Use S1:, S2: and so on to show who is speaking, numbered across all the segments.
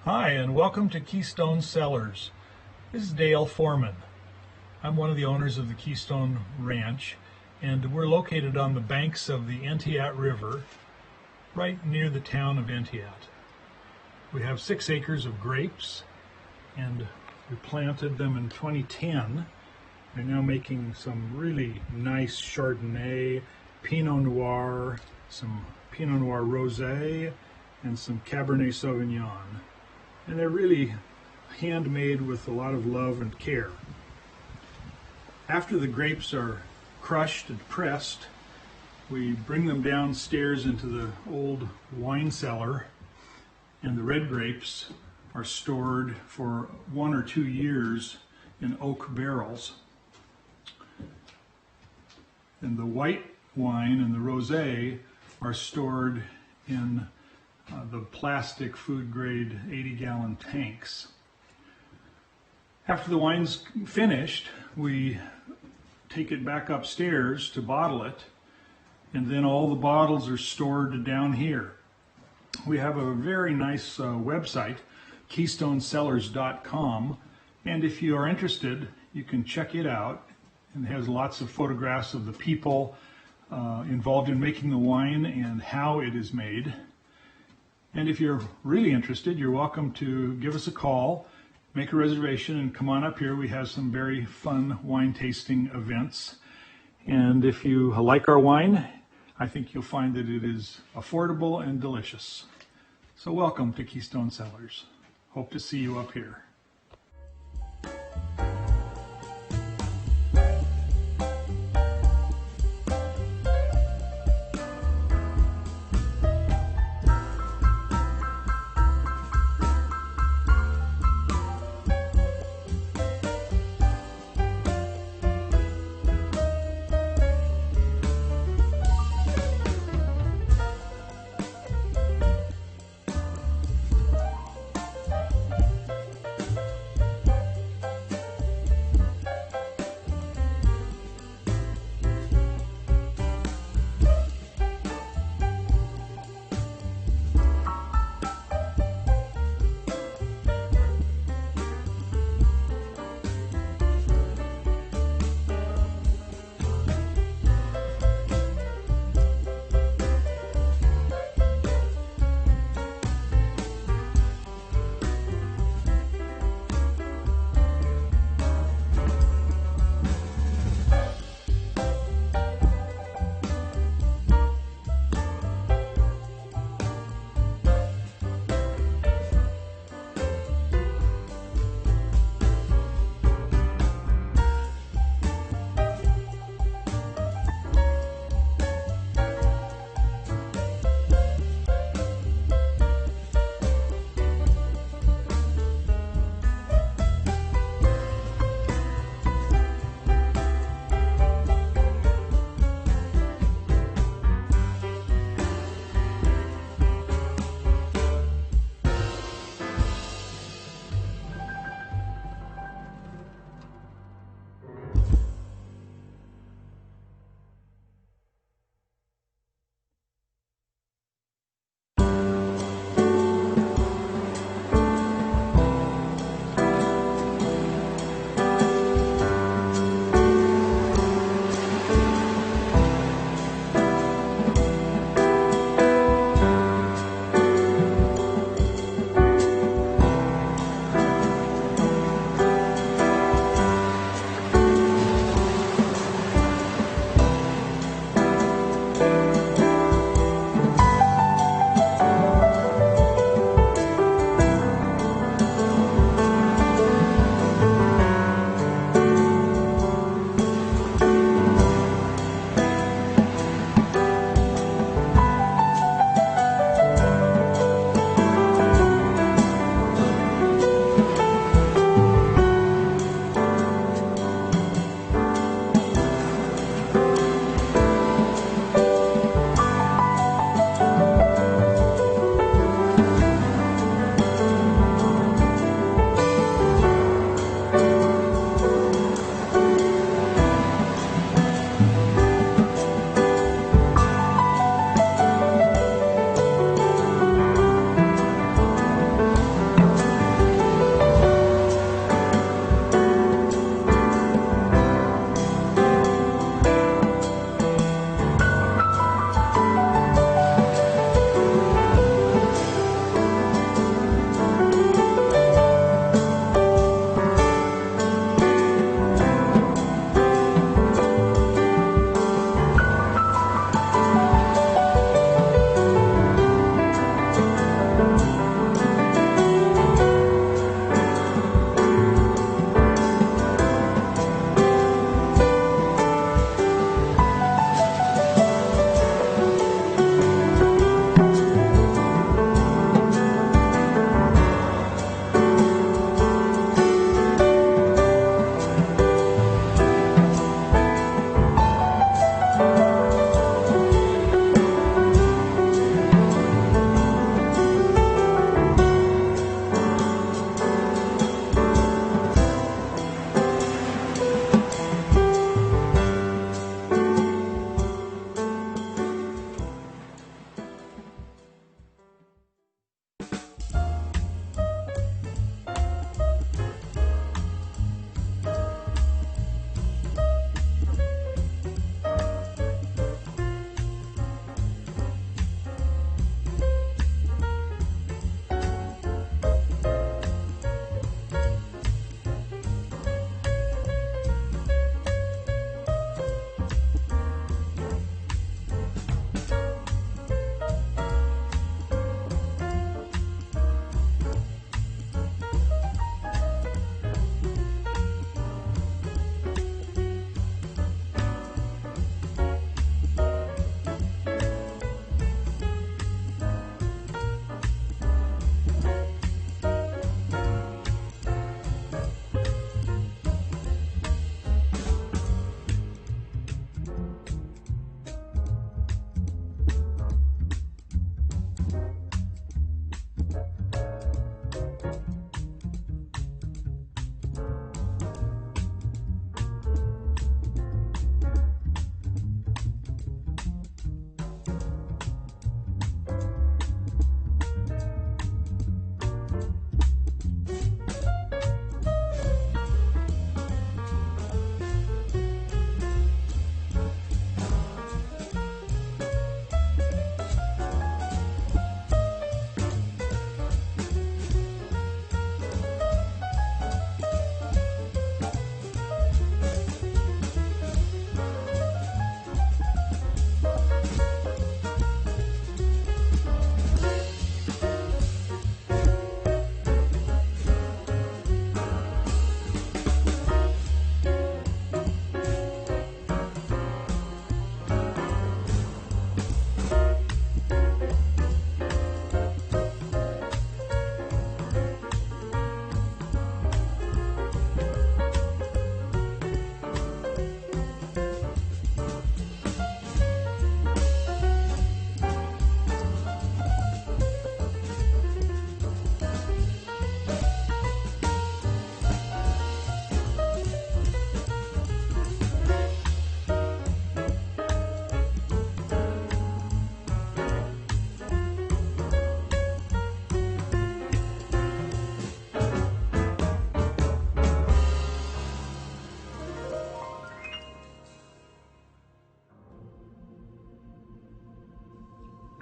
S1: Hi, and welcome to Keystone Cellars. This is Dale Foreman. I'm one of the owners of the Keystone Ranch, and we're located on the banks of the Entiat River, right near the town of Entiat. We have 6 acres of grapes, and we planted them in 2010. We're now making some really nice Chardonnay, Pinot Noir, some Pinot Noir Rosé, and some Cabernet Sauvignon. And they're really handmade with a lot of love and care. After the grapes are crushed and pressed, we bring them downstairs into the old wine cellar, and the red grapes are stored for 1 or 2 years in oak barrels. And the white wine and the rosé are stored in the plastic food grade 80-gallon tanks. After the wine's finished, we take it back upstairs to bottle it, and then all the bottles are stored down here. We have a very nice website, KeystoneCellars.com, and if you are interested, you can check it out. It has lots of photographs of the people involved in making the wine and how it is made. And if you're really interested, you're welcome to give us a call, make a reservation, and come on up here. We have some very fun wine tasting events. And if you like our wine, I think you'll find that it is affordable and delicious. So welcome to Keystone Cellars. Hope to see you up here.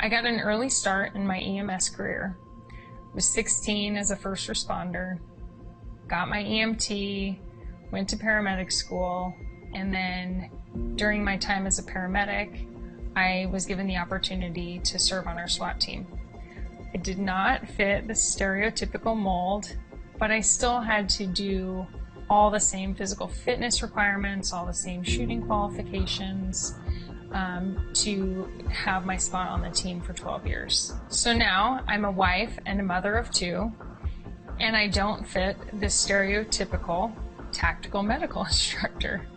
S2: I got an early start in my EMS career. I was 16 as a first responder, got my EMT, went to paramedic school, and then during my time as a paramedic, I was given the opportunity to serve on our SWAT team. I did not fit the stereotypical mold, but I still had to do all the same physical fitness requirements, all the same shooting qualifications, to have my spot on the team for 12 years. So now I'm a wife and a mother of two, and I don't fit the stereotypical tactical medical instructor.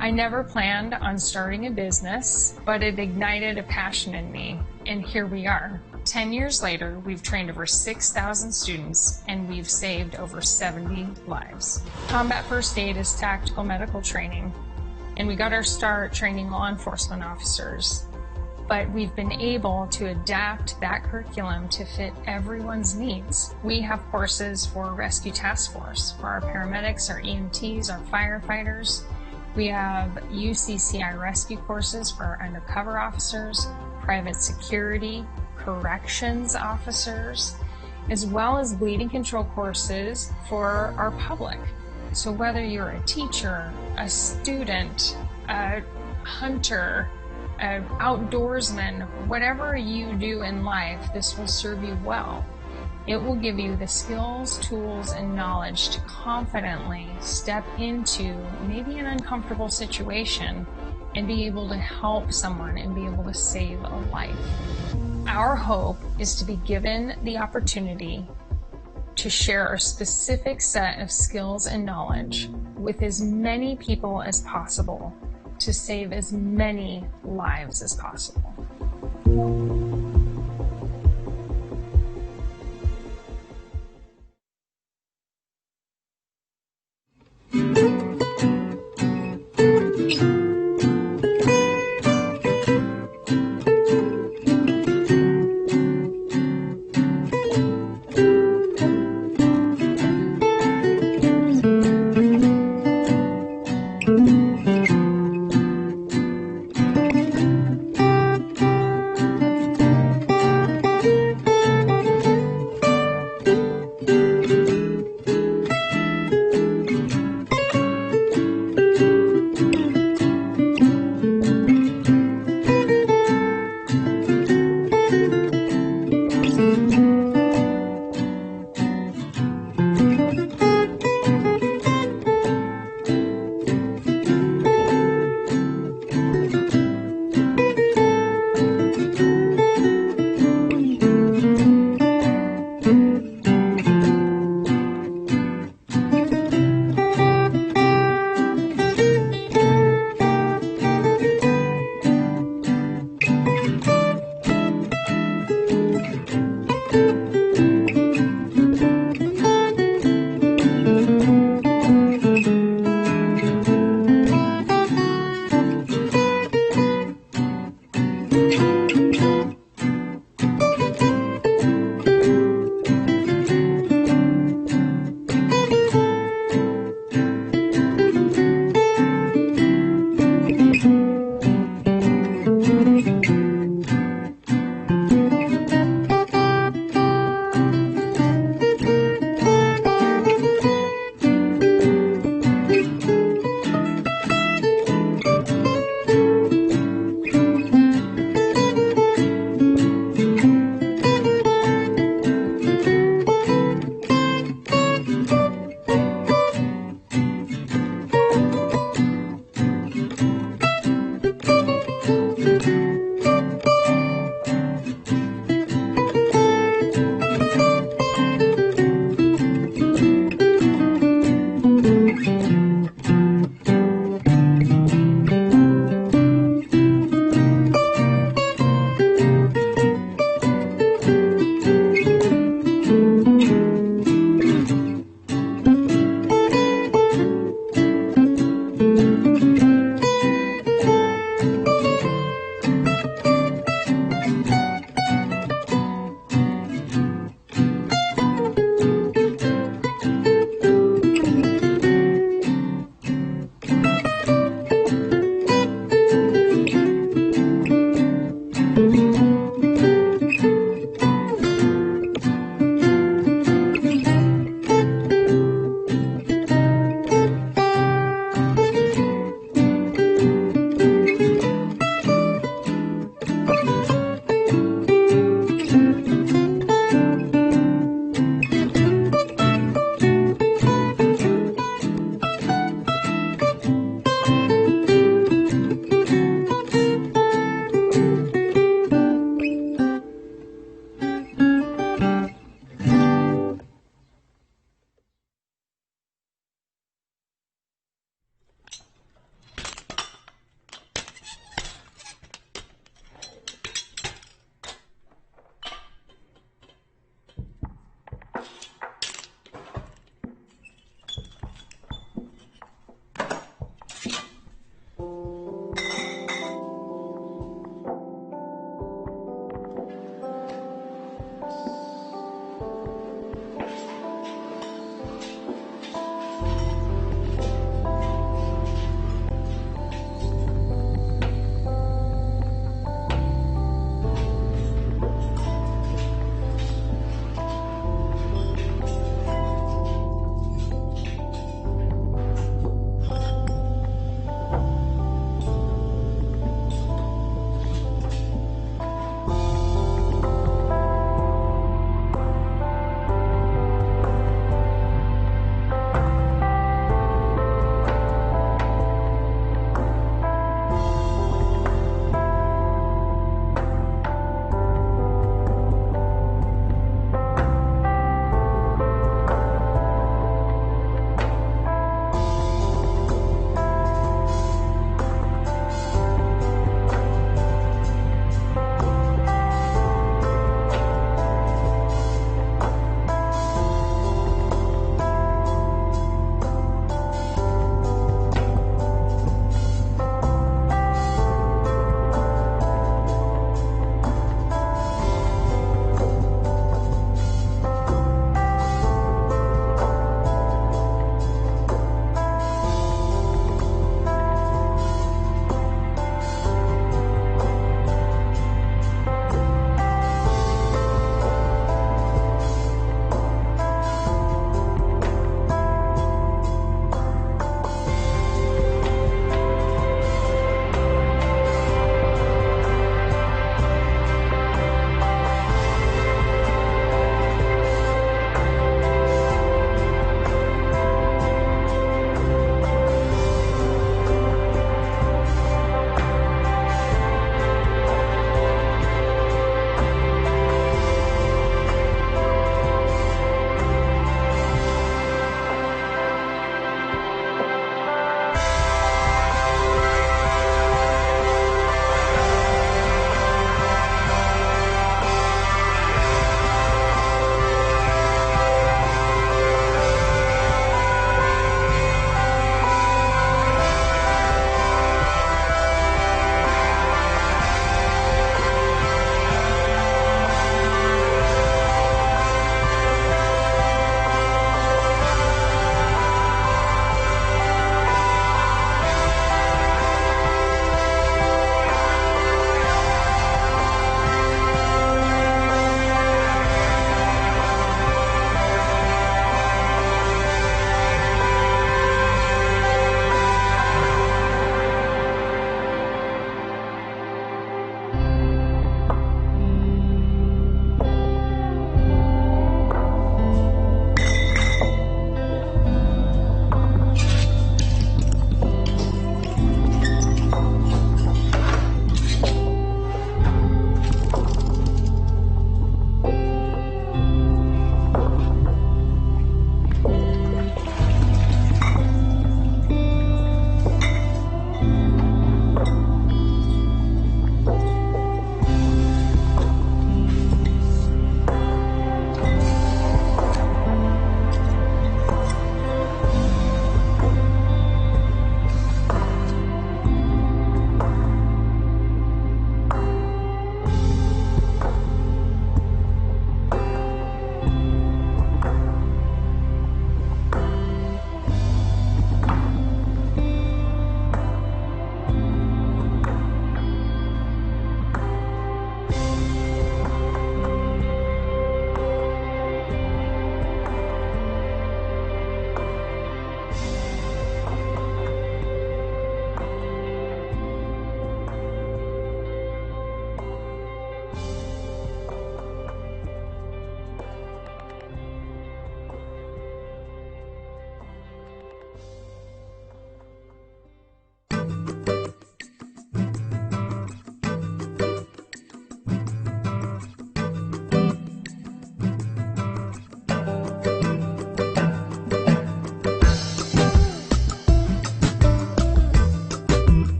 S2: I never planned on starting a business, but it ignited a passion in me, and here we are. 10 years later, we've trained over 6,000 students, and we've saved over 70 lives. Combat First Aid is tactical medical training, and we got our start training law enforcement officers. But we've been able to adapt that curriculum to fit everyone's needs. We have courses for Rescue Task Force, for our paramedics, our EMTs, our firefighters. We have UCCI rescue courses for our undercover officers, private security, corrections officers, as well as bleeding control courses for our public. So whether you're a teacher, a student, a hunter, an outdoorsman, whatever you do in life, this will serve you well. It will give you the skills, tools, and knowledge to confidently step into maybe an uncomfortable situation and be able to help someone and be able to save a life. Our hope is to be given the opportunity to share a specific set of skills and knowledge with as many people as possible to save as many lives as possible.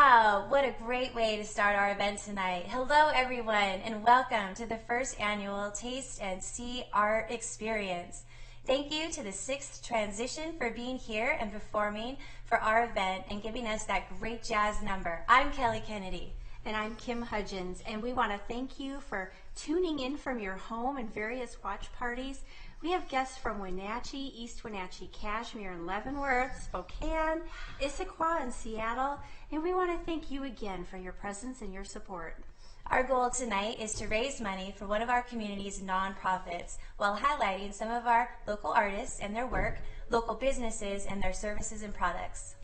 S3: Wow, what a great way to start our event tonight. Hello everyone and welcome to the first annual Taste and See Art Experience. Thank you to the 6th Transition for being here and performing for our event and giving us that great jazz number. I'm Kelly Kennedy.
S4: And I'm Kim Hudgens, and we want to thank you for tuning in from your home and various watch parties. We have guests from Wenatchee, East Wenatchee, Kashmir, and Leavenworth, Spokane, Issaquah, and Seattle, and we want to thank you again for your presence and your support.
S3: Our goal tonight is to raise money for one of our community's nonprofits while highlighting some of our local artists and their work, local businesses and their services and products.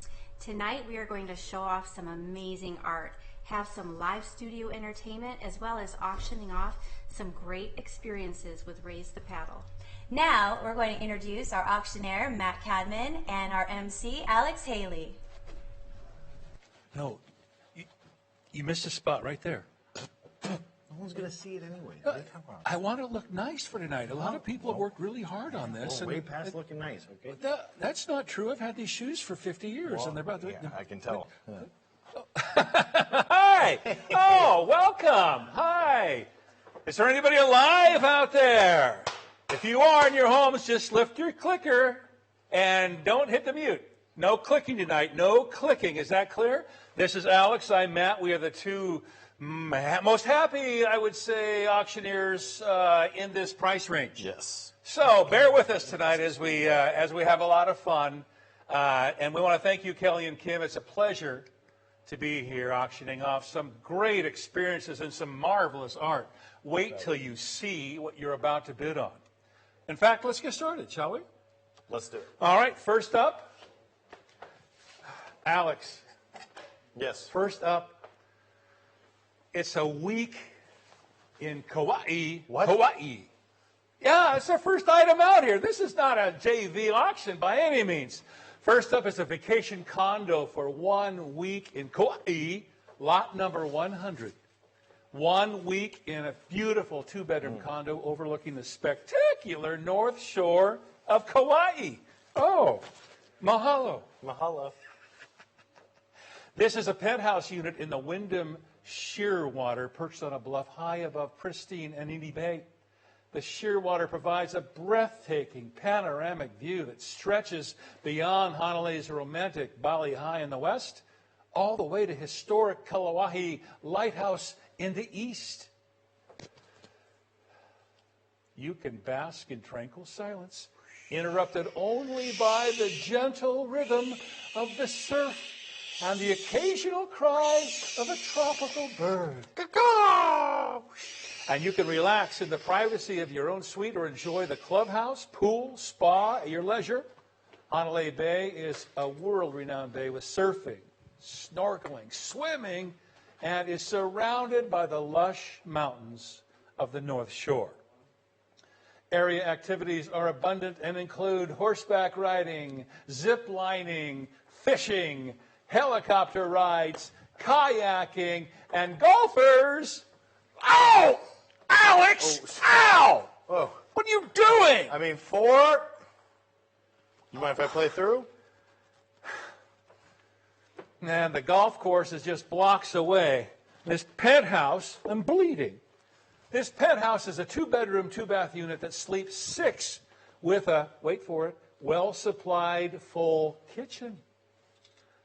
S4: Tonight we are going to show off some amazing art, have some live studio entertainment, as well as auctioning off some great experiences with Raise the Paddle.
S3: Now we're going to introduce our auctioneer, Matt Cadman, and our MC, Alex Haley.
S5: No, you missed a spot right there.
S6: No one's going to see it anyway.
S5: I want to look nice for tonight. A lot of people have worked really hard on this.
S6: Way past looking nice, okay?
S5: That's not true. I've had these shoes for 50 years, and they're about to...
S6: Yeah, I can tell.
S5: Hi! Oh, welcome! Hi! Is there anybody alive out there? If you are in your homes, just lift your clicker and don't hit the mute. No clicking tonight. No clicking. Is that clear? This is Alex. I'm Matt. We are the two most happy, I would say, auctioneers in this price range.
S6: Yes.
S5: So bear with us tonight as we have a lot of fun. And we want to thank you, Kelly and Kim. It's a pleasure to be here auctioning off some great experiences and some marvelous art. Wait till you see what you're about to bid on. In fact, let's get started, shall we?
S6: Let's do it.
S5: All right, first up, Alex.
S6: Yes.
S5: First up, it's a week in Kauai.
S6: What?
S5: Kauai. Yeah, it's our first item out here. This is not a JV auction by any means. First up is a vacation condo for 1 week in Kauai, lot number 100. 1 week in a beautiful 2-bedroom condo overlooking the spectacular North Shore of Kauai. Oh, mahalo.
S6: Mahalo.
S5: This is a penthouse unit in the Wyndham Shearwater, perched on a bluff high above pristine Anini Bay. The Shearwater provides a breathtaking panoramic view that stretches beyond Honolulu's romantic Bali High in the west, all the way to historic Kalawai Lighthouse in the east. You can bask in tranquil silence, interrupted only by the gentle rhythm of the surf and the occasional cry of a tropical bird. And you can relax in the privacy of your own suite or enjoy the clubhouse, pool, spa at your leisure. Honolulu Bay is a world-renowned bay with surfing, snorkeling, swimming, and is surrounded by the lush mountains of the North Shore. Area activities are abundant and include horseback riding, zip lining, fishing, helicopter rides, kayaking, and golfers. Ow! Alex! Ow!
S6: Oh.
S5: What are you doing?
S6: I mean, 4. You mind if I play through?
S5: And the golf course is just blocks away. This penthouse, I'm bleeding. This penthouse is a 2-bedroom, 2-bath unit that sleeps 6 with a, wait for it, well-supplied full kitchen.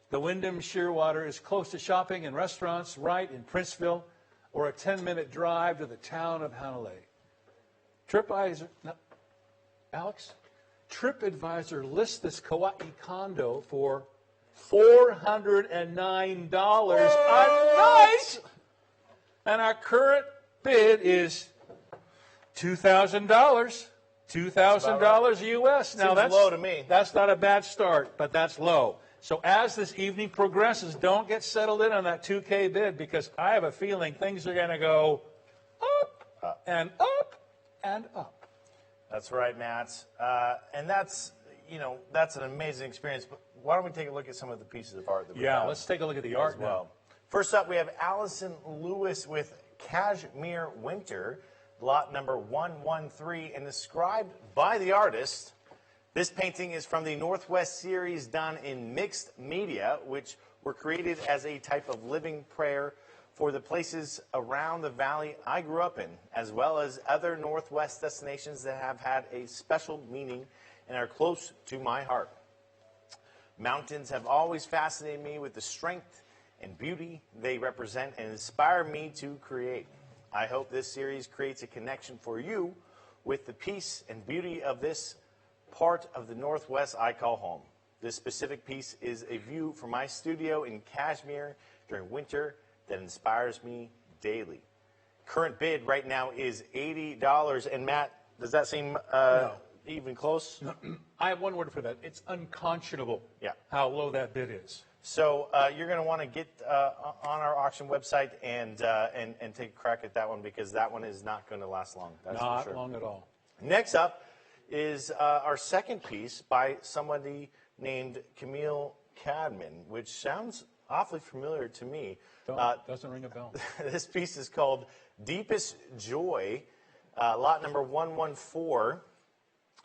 S5: The Wyndham Shearwater is close to shopping and restaurants right in Princeville, or a 10-minute drive to the town of Honolulu. TripAdvisor lists this Kauai condo for $409 a night, and our current bid is $2,000. $2,000 US. Now
S6: Seems low to me.
S5: That's not a bad start, but that's low. So as this evening progresses, don't get settled in on that 2K bid, because I have a feeling things are going to go up and up and up.
S6: That's right, Matt. And that's, that's an amazing experience. But why don't we take a look at some of the pieces of art that we have?
S5: Yeah, let's take a look at the art
S6: as well.
S5: now.
S6: First up, we have Allison Lewis with Kashmir Winter, lot number 113, and described by the artist. This painting is from the Northwest series done in mixed media, which were created as a type of living prayer for the places around the valley I grew up in, as well as other Northwest destinations that have had a special meaning and are close to my heart. Mountains have always fascinated me with the strength and beauty they represent and inspire me to create. I hope this series creates a connection for you with the peace and beauty of this part of the Northwest I call home. This specific piece is a view from my studio in Kashmir during winter that inspires me daily. Current bid right now is $80. And Matt, does that seem even close?
S5: No. I have one word for that. It's unconscionable how low that bid is.
S6: So you're going to want to get on our auction website and take a crack at that one, because that one is not going to last long. That's
S5: Not
S6: for sure.
S5: long at all.
S6: Next up is our second piece by somebody named Camille Cadman, which sounds awfully familiar to me.
S5: Doesn't ring a bell.
S6: This piece is called Deepest Joy, lot number 114.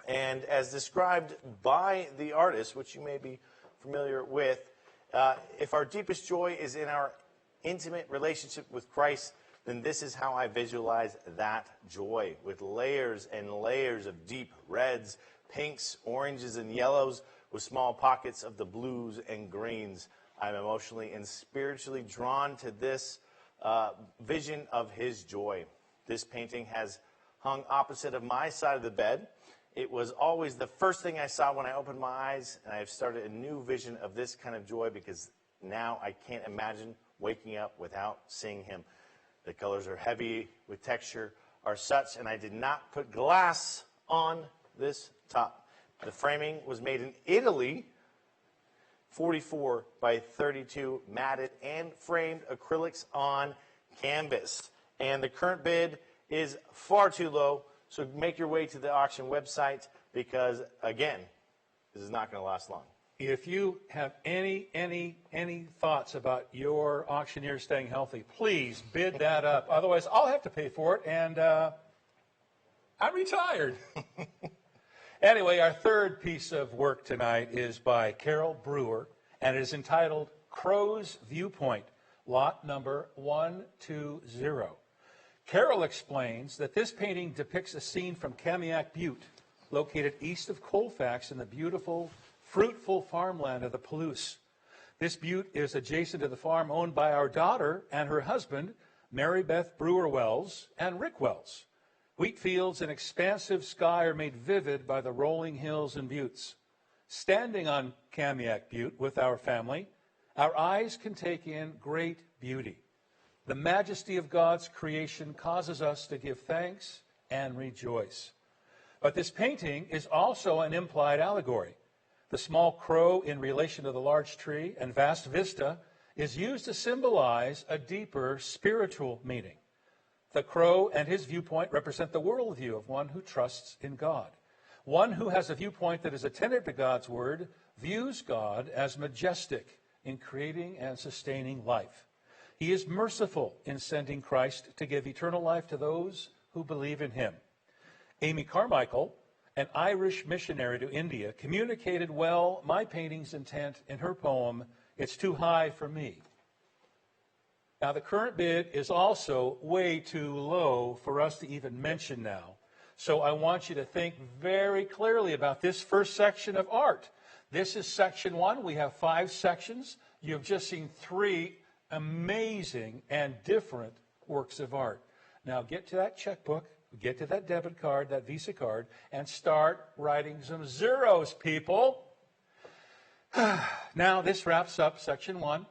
S6: And as described by the artist, which you may be familiar with, if our deepest joy is in our intimate relationship with Christ, then this is how I visualize that joy, with layers and layers of deep reds, pinks, oranges, and yellows, with small pockets of the blues and greens. I'm emotionally and spiritually drawn to this vision of his joy. This painting has hung opposite of my side of the bed. It was always the first thing I saw when I opened my eyes, and I've started a new vision of this kind of joy, because now I can't imagine waking up without seeing him. The colors are heavy with texture, are such, and I did not put glass on this top. The framing was made in Italy, 44 by 32 matted and framed acrylics on canvas. And the current bid is far too low, so make your way to the auction website, because, again, this is not going to last long.
S5: If you have any thoughts about your auctioneer staying healthy, please bid that up. Otherwise, I'll have to pay for it, and I'm retired. Anyway, our third piece of work tonight is by Carol Brewer, and it is entitled Crow's Viewpoint, lot number 120. Carol explains that this painting depicts a scene from Kamiak Butte, located east of Colfax in the beautiful, fruitful farmland of the Palouse. This butte is adjacent to the farm owned by our daughter and her husband, Mary Beth Brewer Wells and Rick Wells. Wheat fields and expansive sky are made vivid by the rolling hills and buttes. Standing on Kamiak Butte with our family, our eyes can take in great beauty. The majesty of God's creation causes us to give thanks and rejoice. But this painting is also an implied allegory. The small crow in relation to the large tree and vast vista is used to symbolize a deeper spiritual meaning. The crow and his viewpoint represent the worldview of one who trusts in God. One who has a viewpoint that is attentive to God's word views God as majestic in creating and sustaining life. He is merciful in sending Christ to give eternal life to those who believe in him. Amy Carmichael, an Irish missionary to India, communicated well my painting's intent in her poem, It's Too High for Me. Now, the current bid is also way too low for us to even mention now. So I want you to think very clearly about this first section of art. This is section 1. We have 5 sections. You've just seen 3 amazing and different works of art. Now get to that checkbook, get to that debit card, that Visa card, and start writing some zeros, people. Now this wraps up section 1.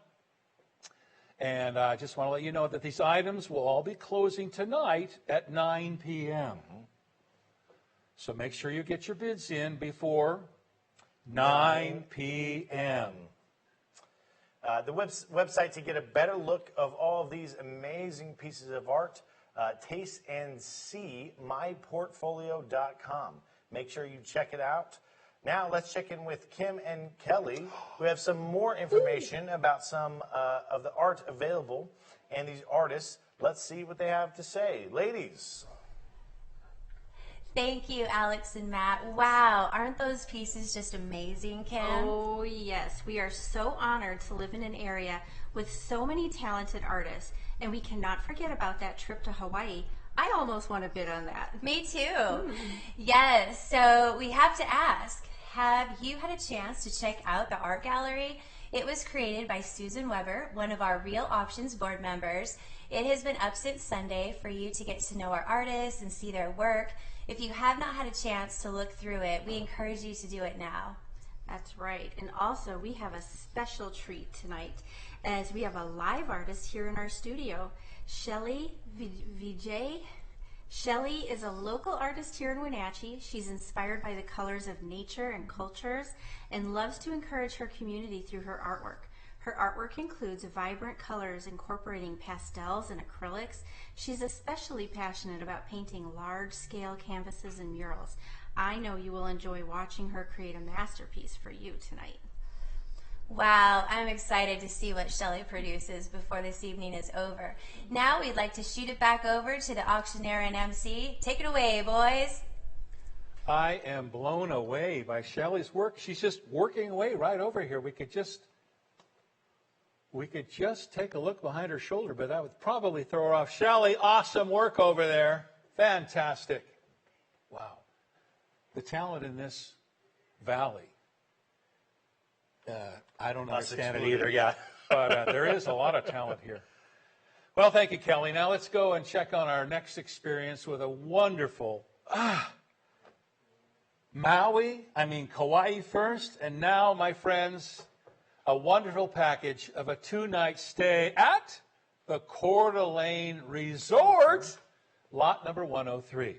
S5: And I just want to let you know that these items will all be closing tonight at 9 p.m. So make sure you get your bids in before 9 p.m.
S6: The website to get a better look of all of these amazing pieces of art, taste and see myportfolio.com. Make sure you check it out. Now let's check in with Kim and Kelly, who have some more information about some of the art available and these artists. Let's see what they have to say. Ladies.
S3: Thank you, Alex and Matt. Wow, aren't those pieces just amazing, Kim?
S4: Oh, yes. We are so honored to live in an area with so many talented artists. And we cannot forget about that trip to Hawaii. I almost want to bid on that.
S3: Me too. Yes, so we have to ask, have you had a chance to check out the art gallery? It was created by Susan Weber, one of our Real Options board members. It has been up since Sunday for you to get to know our artists and see their work. If you have not had a chance to look through it, we encourage you to do it now.
S4: That's right. And also, we have a special treat tonight as we have a live artist here in our studio, Shelly Vijay. Shelly is a local artist here in Wenatchee. She's inspired by the colors of nature and cultures and loves to encourage her community through her artwork. Her artwork includes vibrant colors incorporating pastels and acrylics. She's especially passionate about painting large-scale canvases and murals. I know you will enjoy watching her create a masterpiece for you tonight.
S3: Wow, I'm excited to see what Shelly produces before this evening is over. Now we'd like to shoot it back over to the auctioneer and MC. Take it away, boys.
S5: I am blown away by Shelly's work. She's just working away right over here. We could just take a look behind her shoulder, but that would probably throw her off. Shelly, awesome work over there. Fantastic. Wow. The talent in this valley. I don't understand it either, yeah. But there is a lot of talent here. Well, thank you, Kelly. Now let's go and check on our next experience with a wonderful Kauai first, and now, my friends, a wonderful package of a 2-night stay at the Coeur d'Alene Resort, lot number 103.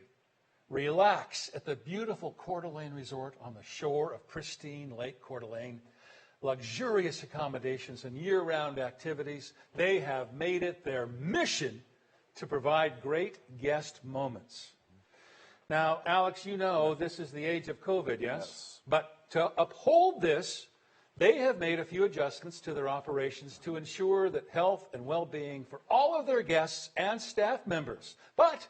S5: Relax at the beautiful Coeur d'Alene Resort on the shore of pristine Lake Coeur d'Alene. Luxurious accommodations and year-round activities. They have made it their mission to provide great guest moments. Now, Alex, you know this is the age of COVID, yes? But to uphold this, they have made a few adjustments to their operations to ensure that health and well-being for all of their guests and staff members. But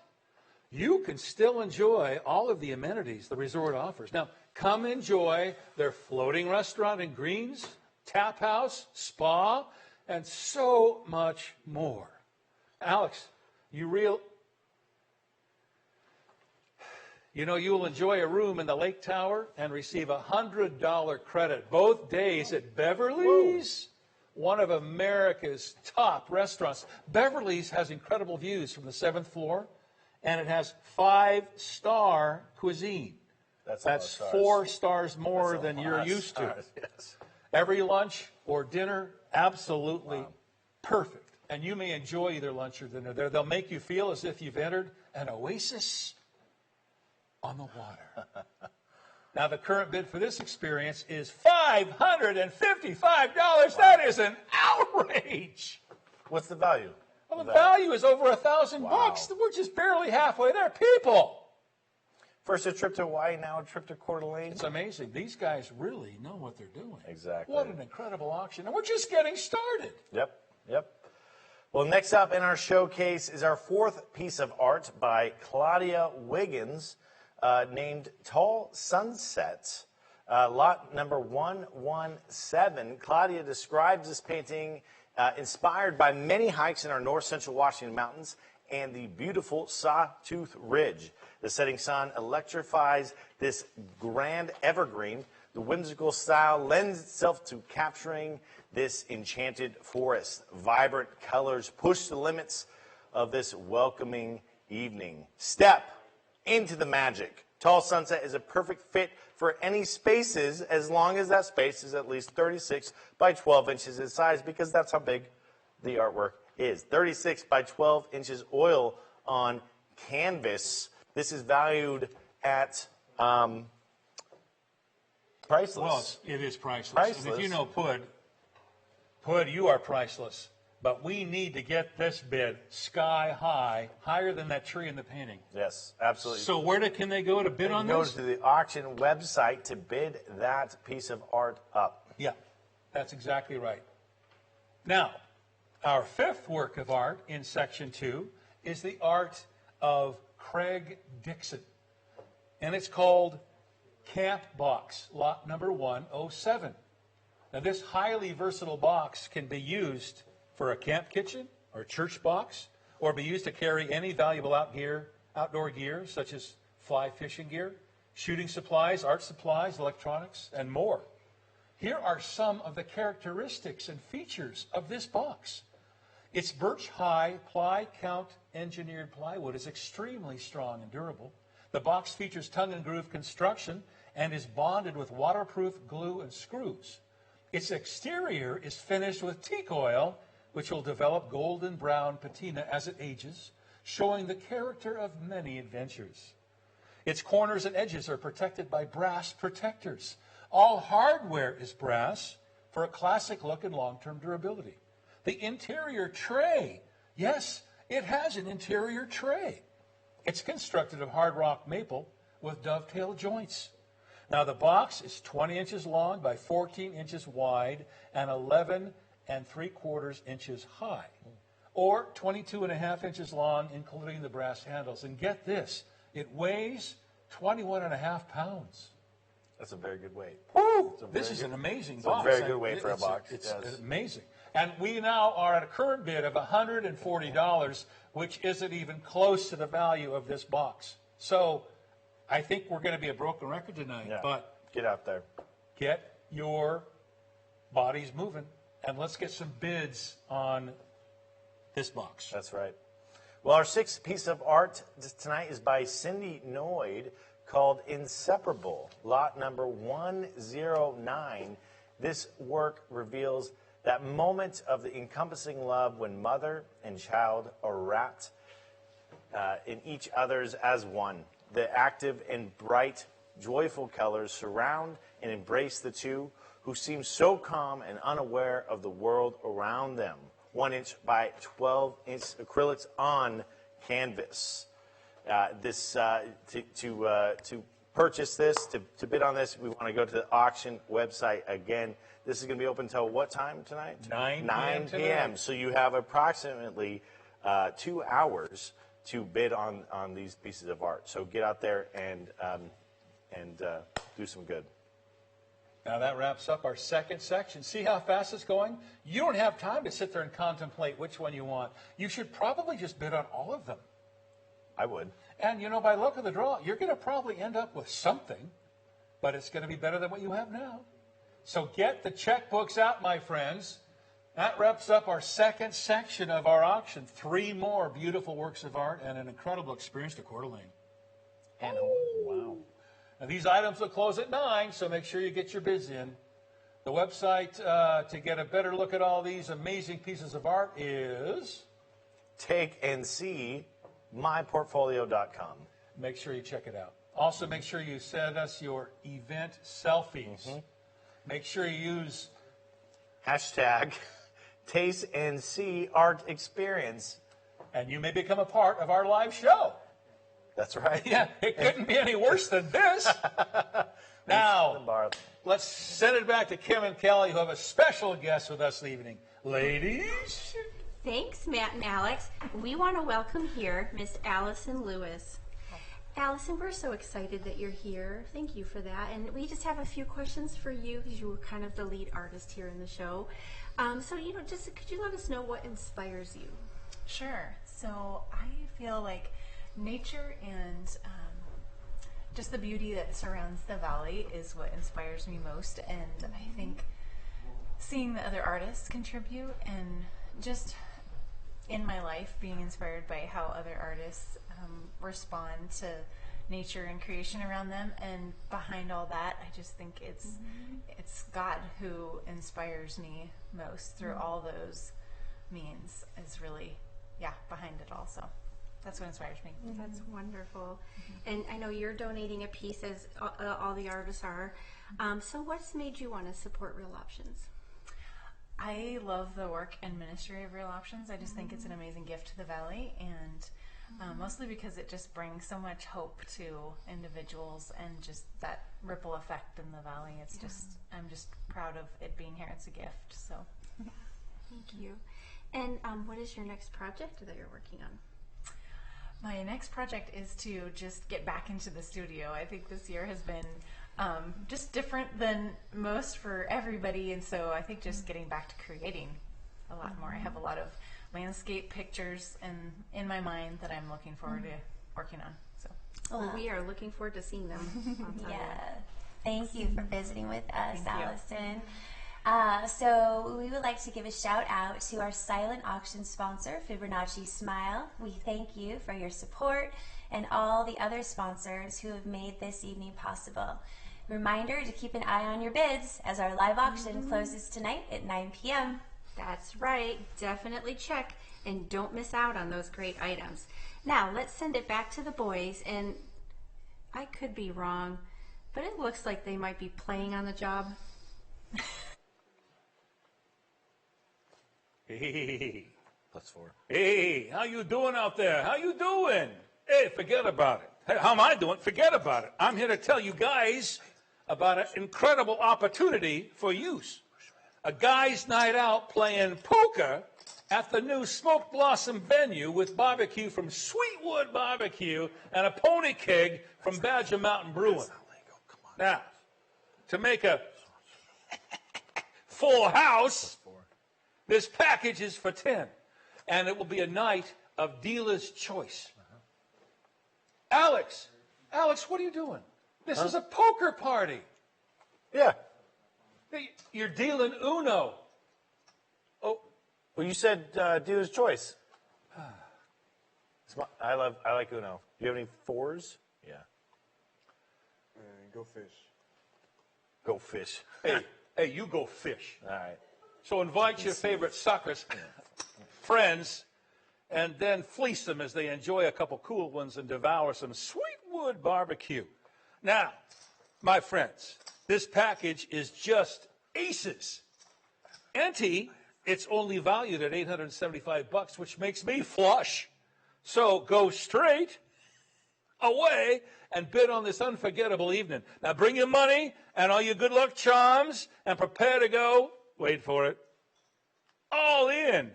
S5: you can still enjoy all of the amenities the resort offers. Now, come enjoy their floating restaurant and greens, tap house, spa, and so much more. Alex, you will enjoy a room in the Lake Tower and receive a $100 credit both days at Beverly's, one of America's top restaurants. Beverly's has incredible views from the 7th floor, and it has 5-star cuisine. That's 4 stars more than you're used to.
S6: Yes.
S5: Every lunch or dinner, absolutely perfect. And you may enjoy either lunch or dinner there. They'll make you feel as if you've entered an oasis on the water. Now, the current bid for this experience is $555. That is an outrage.
S6: What's the value?
S5: Well, the value is over $1,000. We're just barely halfway there. People.
S6: First a trip to Hawaii, now a trip to Coeur d'Alene.
S5: It's amazing. These guys really know what they're doing.
S6: Exactly.
S5: What an incredible auction. And we're just getting started.
S6: Yep. Well, next up in our showcase is our 4th piece of art by Claudia Wiggins, named Tall Sunset, lot number 117. Claudia describes this painting inspired by many hikes in our north central Washington mountains and the beautiful Sawtooth Ridge. The setting sun electrifies this grand evergreen. The whimsical style lends itself to capturing this enchanted forest. Vibrant colors push the limits of this welcoming evening. Step into the magic. Tall Sunset is a perfect fit for any spaces as long as that space is at least 36 by 12 inches in size, because that's how big the artwork is. 36 by 12 inches oil on canvas. This is valued at priceless.
S5: Well, it is priceless. And if you know Pud, you are priceless. But we need to get this bid sky high, higher than that tree in the painting.
S6: Yes, absolutely.
S5: So where can they go to bid on this?
S6: Go to the auction website to bid that piece of art up.
S5: Yeah, that's exactly right. Now, our 5th work of art in Section 2 is the art of Craig Dixon. and it's called Camp Box, lot number 107. Now, this highly versatile box can be used for a camp kitchen or church box, or be used to carry any valuable outdoor gear, such as fly fishing gear, shooting supplies, art supplies, electronics, and more. Here are some of the characteristics and features of this box. Its birch high ply count engineered plywood is extremely strong and durable. The box features tongue and groove construction and is bonded with waterproof glue and screws. Its exterior is finished with teak oil, which will develop golden brown patina as it ages, showing the character of many adventures. Its corners and edges are protected by brass protectors. All hardware is brass for a classic look and long-term durability. The interior tray, yes, it has an interior tray. It's constructed of hard rock maple with dovetail joints. Now, the box is 20 inches long by 14 inches wide and 11 3/4 inches high, or 22.5 inches long, including the brass handles. And get this, it weighs 21.5 pounds.
S6: That's a very good weight.
S5: Woo! This is an amazing box.
S6: A very good weight for a box.
S5: It's amazing. And we now are at a current bid of $140, which isn't even close to the value of this box. So I think we're going to be a broken record tonight, but
S6: get out there.
S5: Get your bodies moving, and let's get some bids on this box.
S6: That's right. Well, our sixth piece of art tonight is by Cindy Noyd, called Inseparable, lot number 109. This work reveals that moment of the encompassing love when mother and child are wrapped in each other's as one. The active and bright, joyful colors surround and embrace the two, who seem so calm and unaware of the world around them. 1 inch by 12 inch acrylics on canvas. To purchase this, to bid on this, we want to go to the auction website again. This is going to be open until what time tonight?
S5: 9
S6: p.m. So you have approximately 2 hours to bid on these pieces of art. So get out there and do some good.
S5: Now that wraps up our second section. See how fast it's going? You don't have time to sit there and contemplate which one you want. You should probably just bid on all of them.
S6: I would.
S5: And, by luck of the draw, you're going to probably end up with something, but it's going to be better than what you have now. So get the checkbooks out, my friends. That wraps up our second section of our auction. 3 more beautiful works of art and an incredible experience to Coeur d'Alene.
S6: And wow.
S5: Now, these items will close at 9, so make sure you get your bids in. The website to get a better look at all these amazing pieces of art is
S6: takeandsee.myportfolio.com.
S5: Make sure you check it out. Also, make sure you send us your event selfies.
S6: Mm-hmm.
S5: Make sure you use
S6: hashtag Taste and See Art Experience.
S5: And you may become a part of our live show.
S6: That's right.
S5: Yeah, it couldn't be any worse than this. Now, let's send it back to Kim and Kelly, who have a special guest with us this evening. Ladies?
S4: Thanks, Matt and Alex. We want to welcome here Miss Allison Lewis. Allison, we're so excited that you're here. Thank you for that. And we just have a few questions for you because you were kind of the lead artist here in the show. Just could you let us know what inspires you?
S7: Sure. So I feel like nature and just the beauty that surrounds the valley is what inspires me most. And I think seeing the other artists contribute and just in my life being inspired by how other artists respond to nature and creation around them, and behind all that I just think it's God who inspires me most through all those means is really behind it all. So that's what inspires me.
S4: That's wonderful. And I know you're donating a piece, as all the artists are. So what's made you want to support Real Options?
S7: I love the work and ministry of Real Options. I just think it's an amazing gift to the Valley, and mostly because it just brings so much hope to individuals and just that ripple effect in the Valley. It's just, I'm just proud of it being here. It's a gift. So,
S4: thank you. And what is your next project that you're working on?
S7: My next project is to just get back into the studio. I think this year has been just different than most for everybody, and so I think just getting back to creating a lot more. I have a lot of landscape pictures in my mind that I'm looking forward to working on. So
S4: Well, we are looking forward to seeing them. On Saturday.
S3: Yeah. Thank you for visiting with us,
S7: Thank you.
S3: Allison. So we would like to give a shout out to our silent auction sponsor, Fibonacci Smile. We thank you for your support and all the other sponsors who have made this evening possible. Reminder to keep an eye on your bids as our live auction closes tonight at 9 p.m.
S4: That's right. Definitely check and don't miss out on those great items. Now, let's send it back to the boys, and I could be wrong, but it looks like they might be playing on the job.
S5: Hey,
S6: +4.
S5: hey, how you doing out there? How you doing? Hey, forget about it. Hey, how am I doing? Forget about it. I'm here to tell you guys about an incredible opportunity for use. A guys' night out playing poker at the new Smoke Blossom venue with barbecue from Sweetwood Barbecue and a pony keg from Badger Mountain Brewing. Now, to make a full house, this package is for 10, and it will be a night of dealer's choice. Alex, what are you doing? This is a poker party.
S6: Yeah.
S5: Hey, you're dealing Uno. Oh,
S6: Well, you said dealer's choice. I like Uno. Do you have any 4s? Yeah.
S8: Go fish.
S6: Go fish.
S5: hey, you go fish.
S6: All right.
S5: So invite your favorite suckers, friends, and then fleece them as they enjoy a couple cool ones and devour some Sweetwood Barbecue. Now, my friends, this package is just aces. It's only valued at $875, which makes me flush. So go straight away and bid on this unforgettable evening. Now bring your money and all your good luck charms and prepare to go, wait for it, all in.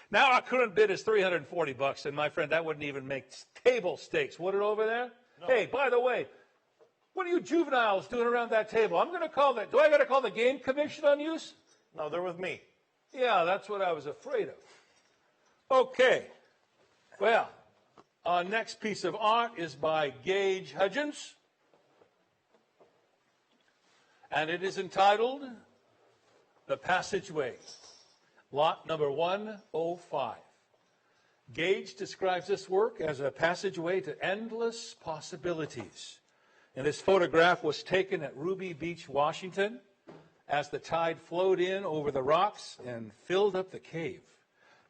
S5: Now our current bid is $340, and my friend, that wouldn't even make table stakes, would it over there? No. Hey, by the way, what are you juveniles doing around that table? I'm going to call do I got to call the game commission on you?
S6: No, they're with me.
S5: Yeah, that's what I was afraid of. Okay. Well, our next piece of art is by Gage Hudgens, and it is entitled The Passageway, lot number 105. Gage describes this work as a passageway to endless possibilities. And this photograph was taken at Ruby Beach, Washington, as the tide flowed in over the rocks and filled up the cave.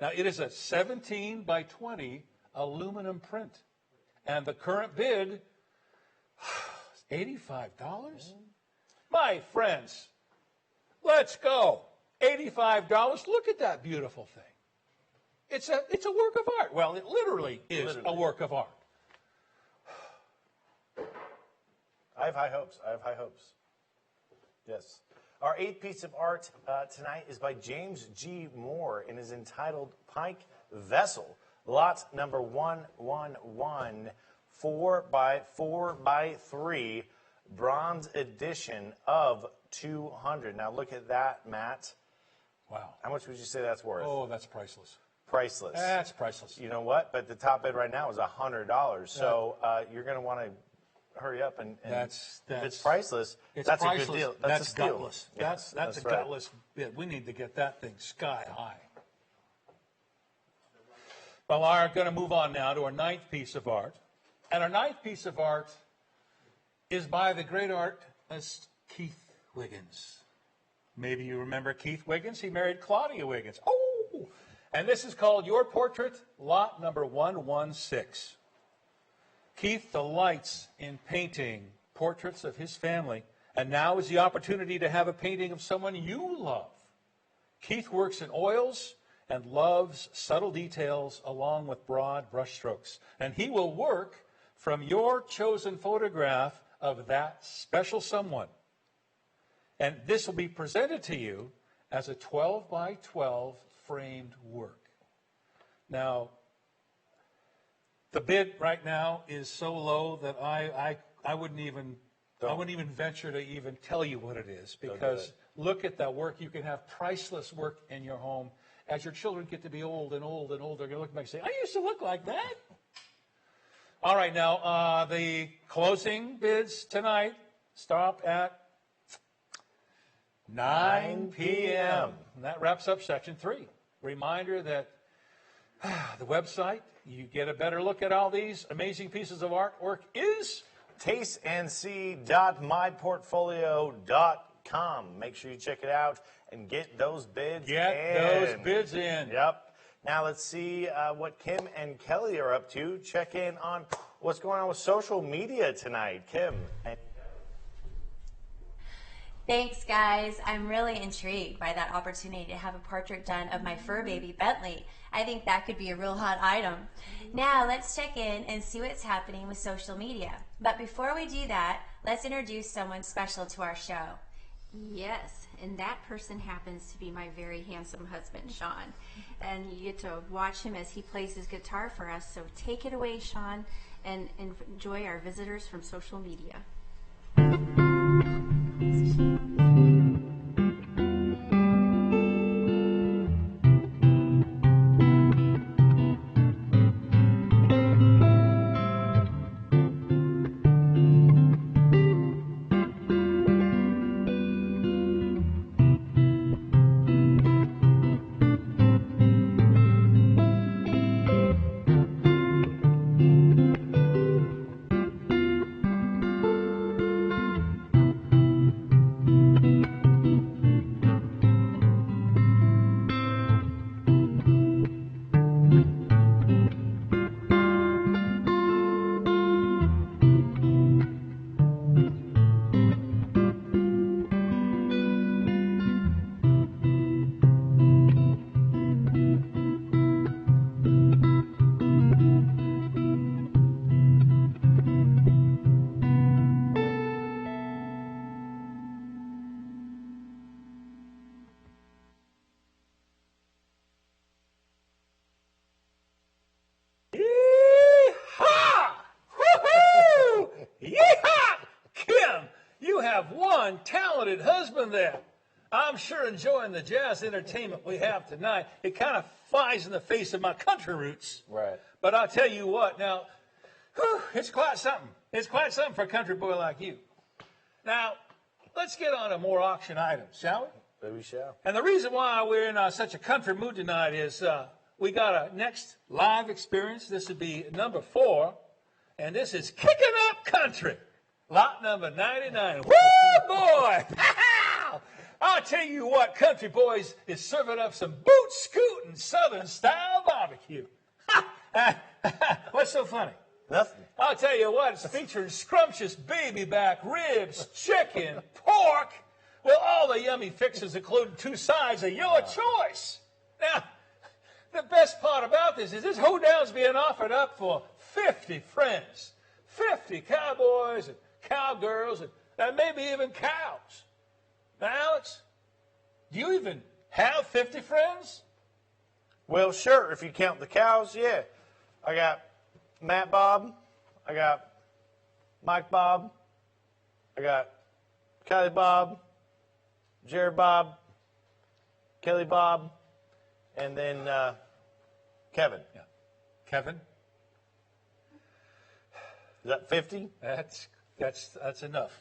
S5: Now, it is a 17 by 20 aluminum print. And the current bid is $85? My friends, let's go. $85. Look at that beautiful thing. It's a work of art. Well, it literally is a work of art.
S6: I have high hopes. Yes. Our 8th piece of art tonight is by James G. Moore and is entitled Pike Vessel, lot number 111, 4x4x3, bronze edition of 200. Now look at that, Matt.
S5: Wow.
S6: How much would you say that's worth?
S5: Oh, that's priceless.
S6: Priceless.
S5: That's priceless.
S6: You know what? But the top bid right now is $100. So you're going to want to hurry up and if it's priceless, that's a good deal.
S5: That's
S6: a steal.
S5: gutless.
S6: Yeah,
S5: that's a
S6: right.
S5: gutless bid. We need to get that thing sky high. Well, we're going to move on now to our 9th piece of art. And our 9th piece of art is by the great artist Keith Wiggins. Maybe you remember Keith Wiggins. He married Claudia Wiggins. Oh! And this is called Your Portrait, lot number 116. Keith delights in painting portraits of his family, and now is the opportunity to have a painting of someone you love. Keith works in oils and loves subtle details along with broad brushstrokes, and he will work from your chosen photograph of that special someone. And this will be presented to you as a 12 by 12 framed work. Now, the bid right now is so low that I wouldn't even venture to even tell you what it is, because look at that work. You can have priceless work in your home. As your children get to be old and old and old, they're going to look back and say, I used to look like that. All right, now, the closing bids tonight stop at 9 p.m. And that wraps up section 3. Reminder that the website, you get a better look at all these amazing pieces of artwork, is
S6: tasteandc.myportfolio.com. Make sure you check it out and get those bids in. Yep. Now let's see what Kim and Kelly are up to. Check in on what's going on with social media tonight. Kim.
S3: Thanks, guys. I'm really intrigued by that opportunity to have a portrait done of my fur baby, Bentley. I think that could be a real hot item. Now, let's check in and see what's happening with social media. But before we do that, let's introduce someone special to our show.
S4: Yes, and that person happens to be my very handsome husband, Sean. And you get to watch him as he plays his guitar for us. So take it away, Sean, and enjoy our visitors from social media.
S5: Talented husband there. I'm sure enjoying the jazz entertainment we have tonight. It kind of flies in the face of my country roots.
S6: Right.
S5: But I'll tell you what, now, it's quite something. It's quite something for a country boy like you. Now, let's get on to more auction items, shall we?
S6: We shall.
S5: And the reason why we're in such a country mood tonight is we got a next live experience. This would be number 4, and this is Kicking Up Country. Lot number 99. Woo, boy! I'll tell you what, Country Boys is serving up some boot-scooting Southern-style barbecue. What's so funny?
S6: Nothing.
S5: I'll tell you what, it's featuring scrumptious baby back ribs, chicken, pork, well, all the yummy fixes, including 2 sides of your choice. Now, the best part about this is this hoedown's being offered up for 50 friends, 50 cowboys and cowgirls, and maybe even cows. Now, Alex, do you even have 50 friends?
S6: Well, sure, if you count the cows, yeah. I got Matt Bob, I got Mike Bob, I got Kylie Bob, Jared Bob, Kelly Bob, and then Kevin.
S5: Yeah. Kevin?
S6: Is that 50?
S5: That's enough.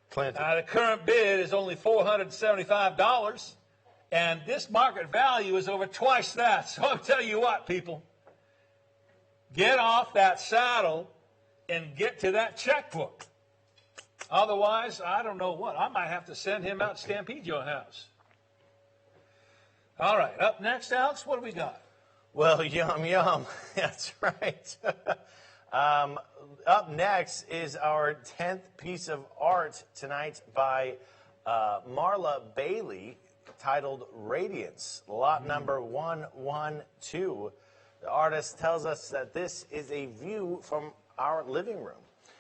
S6: Plenty.
S5: The current bid is only $475, and this market value is over twice that. So I'll tell you what, people, get off that saddle and get to that checkbook. Otherwise, I don't know what. I might have to send him out to stampede your house. All right, up next, Alex, what do we got?
S6: Well, yum, yum. That's right. Up next is our 10th piece of art tonight by Marla Bailey, titled Radiance, lot number 112. The artist tells us that this is a view from our living room.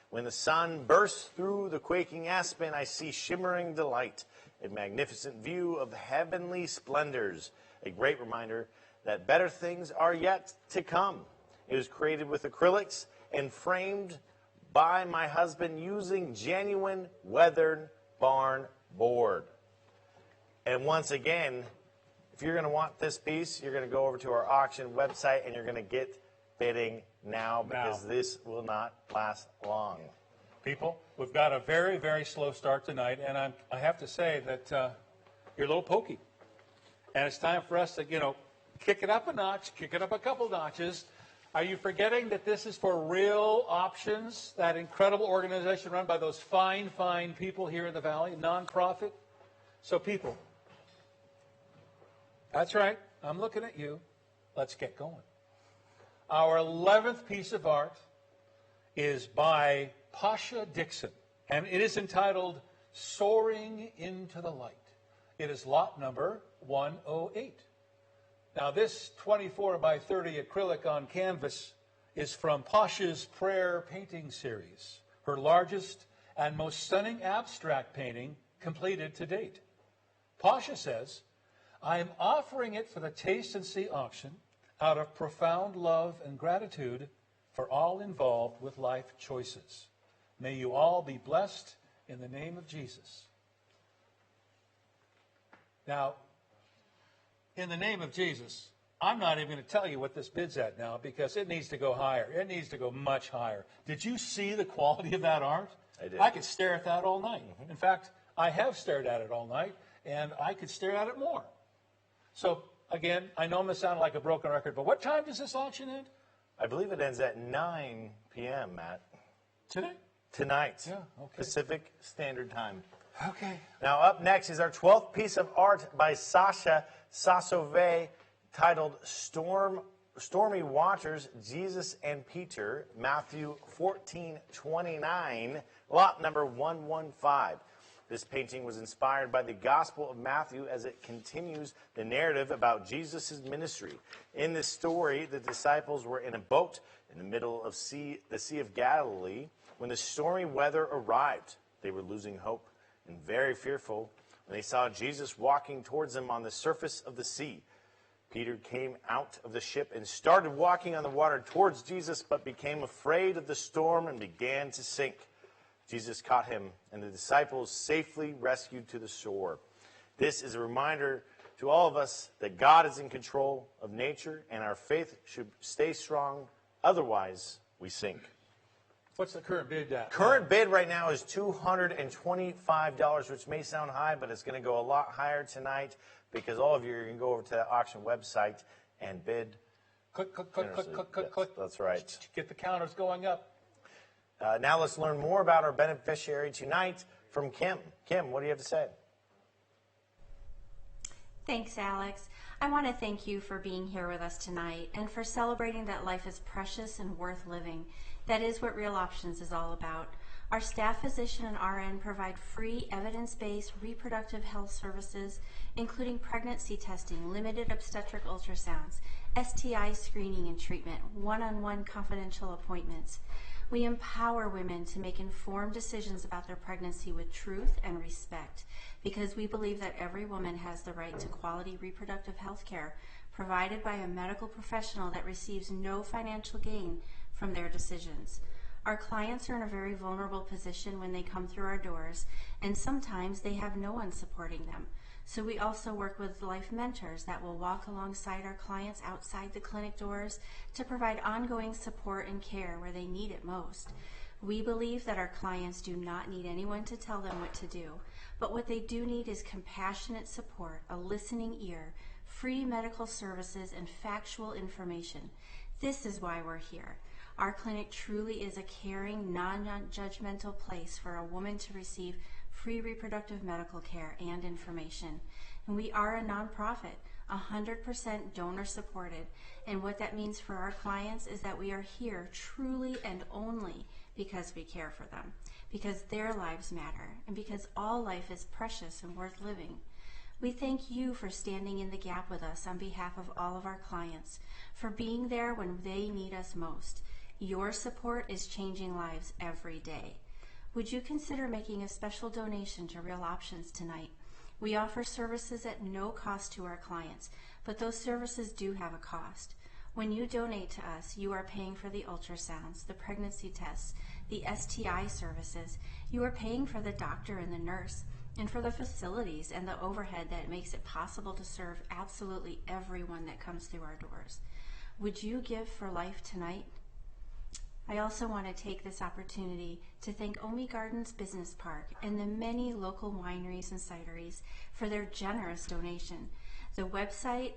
S6: When the sun bursts through the quaking aspen, I see shimmering delight, a magnificent view of heavenly splendors, a great reminder that better things are yet to come. It was created with acrylics and framed by my husband using genuine weathered barn board. And once again, if you're going to want this piece, you're going to go over to our auction website and you're going to get bidding now because this will not last long.
S5: People, we've got a very, very slow start tonight, and I have to say that you're a little pokey. And it's time for us to, kick it up a notch, kick it up a couple notches. Are you forgetting that this is for Real Options, that incredible organization run by those fine, fine people here in the Valley, nonprofit? So people, that's right, I'm looking at you. Let's get going. Our 11th piece of art is by Pasha Dixon, and it is entitled Soaring into the Light. It is lot number 108. Now, this 24 by 30 acrylic on canvas is from Pasha's Prayer Painting Series, her largest and most stunning abstract painting completed to date. Pasha says, I am offering it for the Taste and See auction out of profound love and gratitude for all involved with life choices. May you all be blessed in the name of Jesus. Now, in the name of Jesus, I'm not even going to tell you what this bid's at now because it needs to go higher. It needs to go much higher. Did you see the quality of that art?
S6: I did.
S5: I could stare at that all night. In fact, I have stared at it all night, and I could stare at it more. So, again, I know I'm going to sound like a broken record, but what time does this auction end?
S6: I believe it ends at 9 p.m., Matt.
S5: Today?
S6: Tonight.
S5: Yeah, okay.
S6: Pacific Standard Time.
S5: Okay.
S6: Now, up next is our 12th piece of art by Sasha Sasove, titled Stormy Waters, Jesus and Peter, Matthew 14:29, lot number 115. This painting was inspired by the Gospel of Matthew as it continues the narrative about Jesus' ministry. In this story, the disciples were in a boat in the middle of the Sea of Galilee when the stormy weather arrived. They were losing hope and very fearful when they saw Jesus walking towards them on the surface of the sea. Peter came out of the ship and started walking on the water towards Jesus, but became afraid of the storm and began to sink. Jesus caught him, and the disciples safely rescued to the shore. This is a reminder to all of us that God is in control of nature, and our faith should stay strong. Otherwise, we sink.
S5: What's the current bid at?
S6: Current bid right now is $225, which may sound high, but it's going to go a lot higher tonight because all of you are going to go over to the auction website and bid.
S5: Click, click, click, click, click, click, click.
S6: That's right.
S5: Get the counters going up.
S6: Now let's learn more about our beneficiary tonight from Kim. Kim, what do you have to say?
S4: Thanks, Alex. I want to thank you for being here with us tonight and for celebrating that life is precious and worth living. That is what Real Options is all about. Our staff physician and RN provide free evidence-based reproductive health services, including pregnancy testing, limited obstetric ultrasounds, STI screening and treatment, one-on-one confidential appointments. We empower women to make informed decisions about their pregnancy with truth and respect because we believe that every woman has the right to quality reproductive health care provided by a medical professional that receives no financial gain from their decisions. Our clients are in a very vulnerable position when they come through our doors, and sometimes they have no one supporting them. So we also work with life mentors that will walk alongside our clients outside the clinic doors to provide ongoing support and care where they need it most. We believe that our clients do not need anyone to tell them what to do, but what they do need is compassionate support, a listening ear, free medical services, and factual information. This is why we're here. Our clinic truly is a caring, non-judgmental place for a woman to receive free reproductive medical care and information. And we are a nonprofit, 100% donor supported. And what that means for our clients is that we are here truly and only because we care for them, because their lives matter, and because all life is precious and worth living. We thank you for standing in the gap with us on behalf of all of our clients, for being there when they need us most. Your support is changing lives every day. Would you consider making a special donation to Real Options tonight? We offer services at no cost to our clients, but those services do have a cost. When you donate to us, you are paying for the ultrasounds, the pregnancy tests, the STI services. You are paying for the doctor and the nurse, and for the facilities and the overhead that makes it possible to serve absolutely everyone that comes through our doors. Would you give for life tonight? I also want to take this opportunity to thank Omi Gardens Business Park and the many local wineries and cideries for their generous donation. The website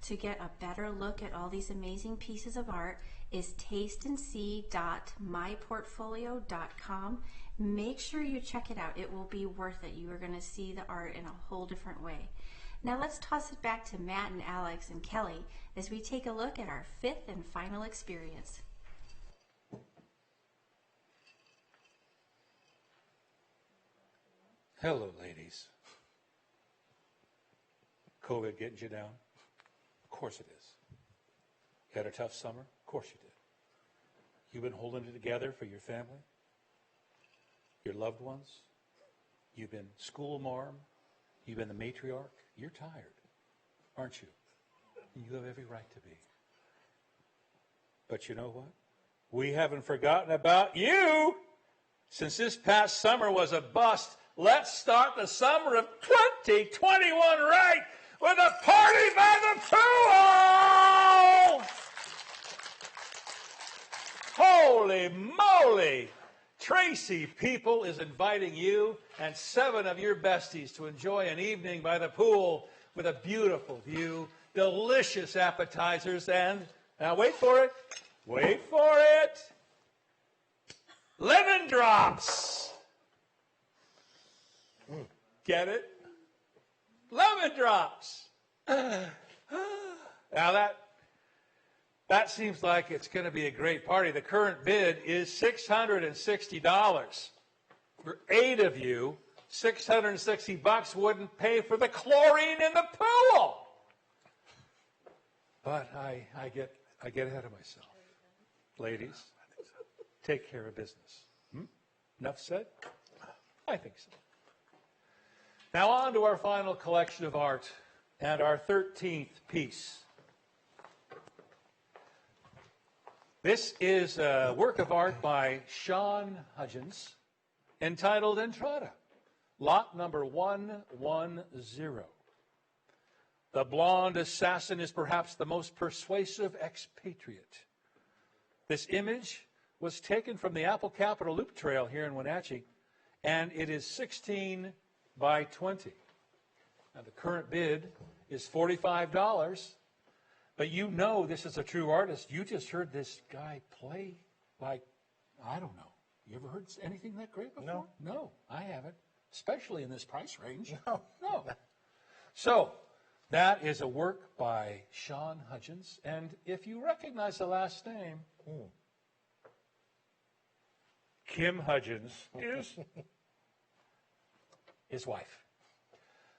S4: to get a better look at all these amazing pieces of art is tasteandsee.myportfolio.com. Make sure you check it out. It will be worth it. You are going to see the art in a whole different way. Now let's toss it back to Matt and Alex and Kelly as we take a look at our fifth and final experience.
S5: Hello, ladies. COVID getting you down? Of course it is. You had a tough summer? Of course you did. You've been holding it together for your family, your loved ones. You've been school marm. You've been the matriarch. You're tired, aren't you? You have every right to be. But you know what? We haven't forgotten about you. Since this past summer was a bust, let's start the summer of 2021 right with a party by the pool! Holy moly! Tracy People is inviting you and 7 of your besties to enjoy an evening by the pool with a beautiful view, delicious appetizers, and, now wait for it, lemon drops! Get it? Lemon drops! Now that seems like it's going to be a great party. The current bid is $660. For 8 of you, $660 wouldn't pay for the chlorine in the pool. But I get ahead of myself. Ladies, take care of business. Enough said? I think so. Now on to our final collection of art and our 13th piece. This is a work of art by Sean Hudgens entitled Entrada, lot number 110. The blonde assassin is perhaps the most persuasive expatriate. This image was taken from the Apple Capitol Loop Trail here in Wenatchee, and it is 16 by 20. Now the current bid is $45. But you know this is a true artist. You just heard this guy play like, I don't know. You ever heard anything that great before? No, I haven't. Especially in this price range. No. So, that is a work by Sean Hudgens. And if you recognize the last name, Kim Hudgens is his wife.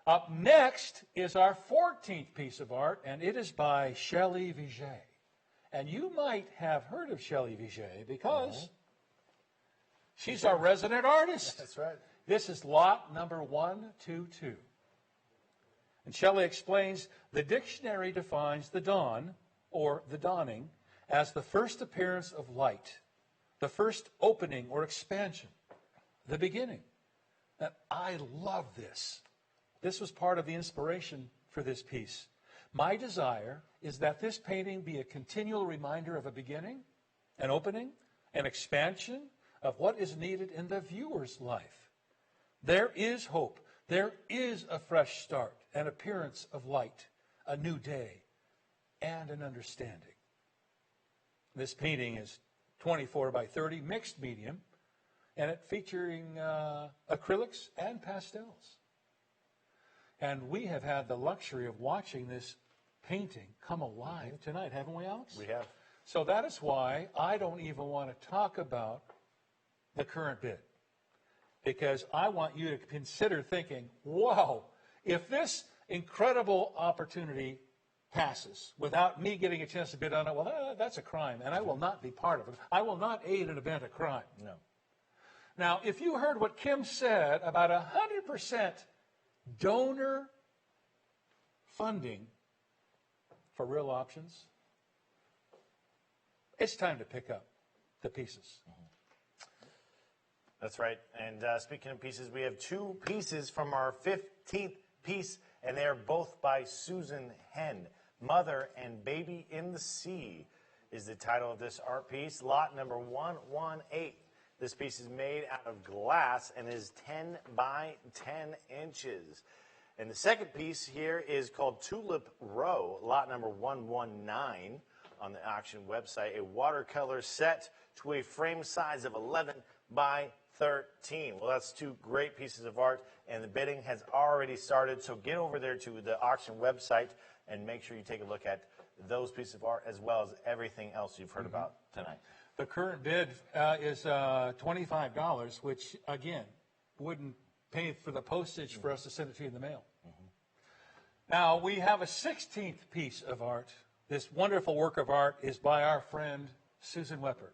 S5: Up next is our 14th piece of art, and it is by Shelley Viget. And you might have heard of Shelley Viget because she's our resident artist.
S6: That's right.
S5: This is lot number 122. And Shelley explains, the dictionary defines the dawn, or the dawning, as the first appearance of light, the first opening or expansion, the beginning. And I love this. This was part of the inspiration for this piece. My desire is that this painting be a continual reminder of a beginning, an opening, an expansion of what is needed in the viewer's life. There is hope. There is a fresh start, an appearance of light, a new day, and an understanding. This painting is 24 by 30, mixed medium, and it featuring acrylics and pastels. And we have had the luxury of watching this painting come alive tonight, haven't we, Alex?
S6: We have.
S5: So that is why I don't even want to talk about the current bid, because I want you to consider thinking, wow, if this incredible opportunity passes without me getting a chance to bid on it, well, that's a crime, and I will not be part of it. I will not aid and abet a crime.
S6: No.
S5: Now, if you heard what Kim said about 100% donor funding for real options, it's time to pick up the pieces.
S6: That's right. And speaking of pieces, we have 2 pieces from our 15th piece, and they are both by Susan Henn. Mother and Baby in the Sea is the title of this art piece. Lot number 118. This piece is made out of glass and is 10 by 10 inches. And the second piece here is called Tulip Row, lot number 119 on the auction website. A watercolor set to a frame size of 11 by 13. Well, that's 2 great pieces of art, and the bidding has already started. So get over there to the auction website and make sure you take a look at those pieces of art as well as everything else you've heard about tonight.
S5: The current bid is $25, which, again, wouldn't pay for the postage for us to send it to you in the mail. Now, we have a 16th piece of art. This wonderful work of art is by our friend Susan Wepper,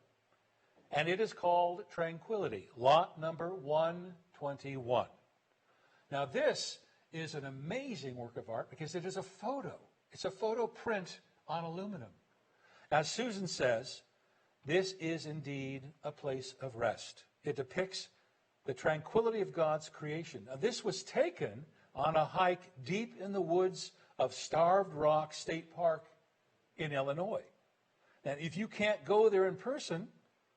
S5: and it is called Tranquility, lot number 121. Now, this is an amazing work of art because it is a photo. It's a photo print on aluminum. As Susan says, this is indeed a place of rest. It depicts the tranquility of God's creation. Now, this was taken on a hike deep in the woods of Starved Rock State Park in Illinois. And if you can't go there in person,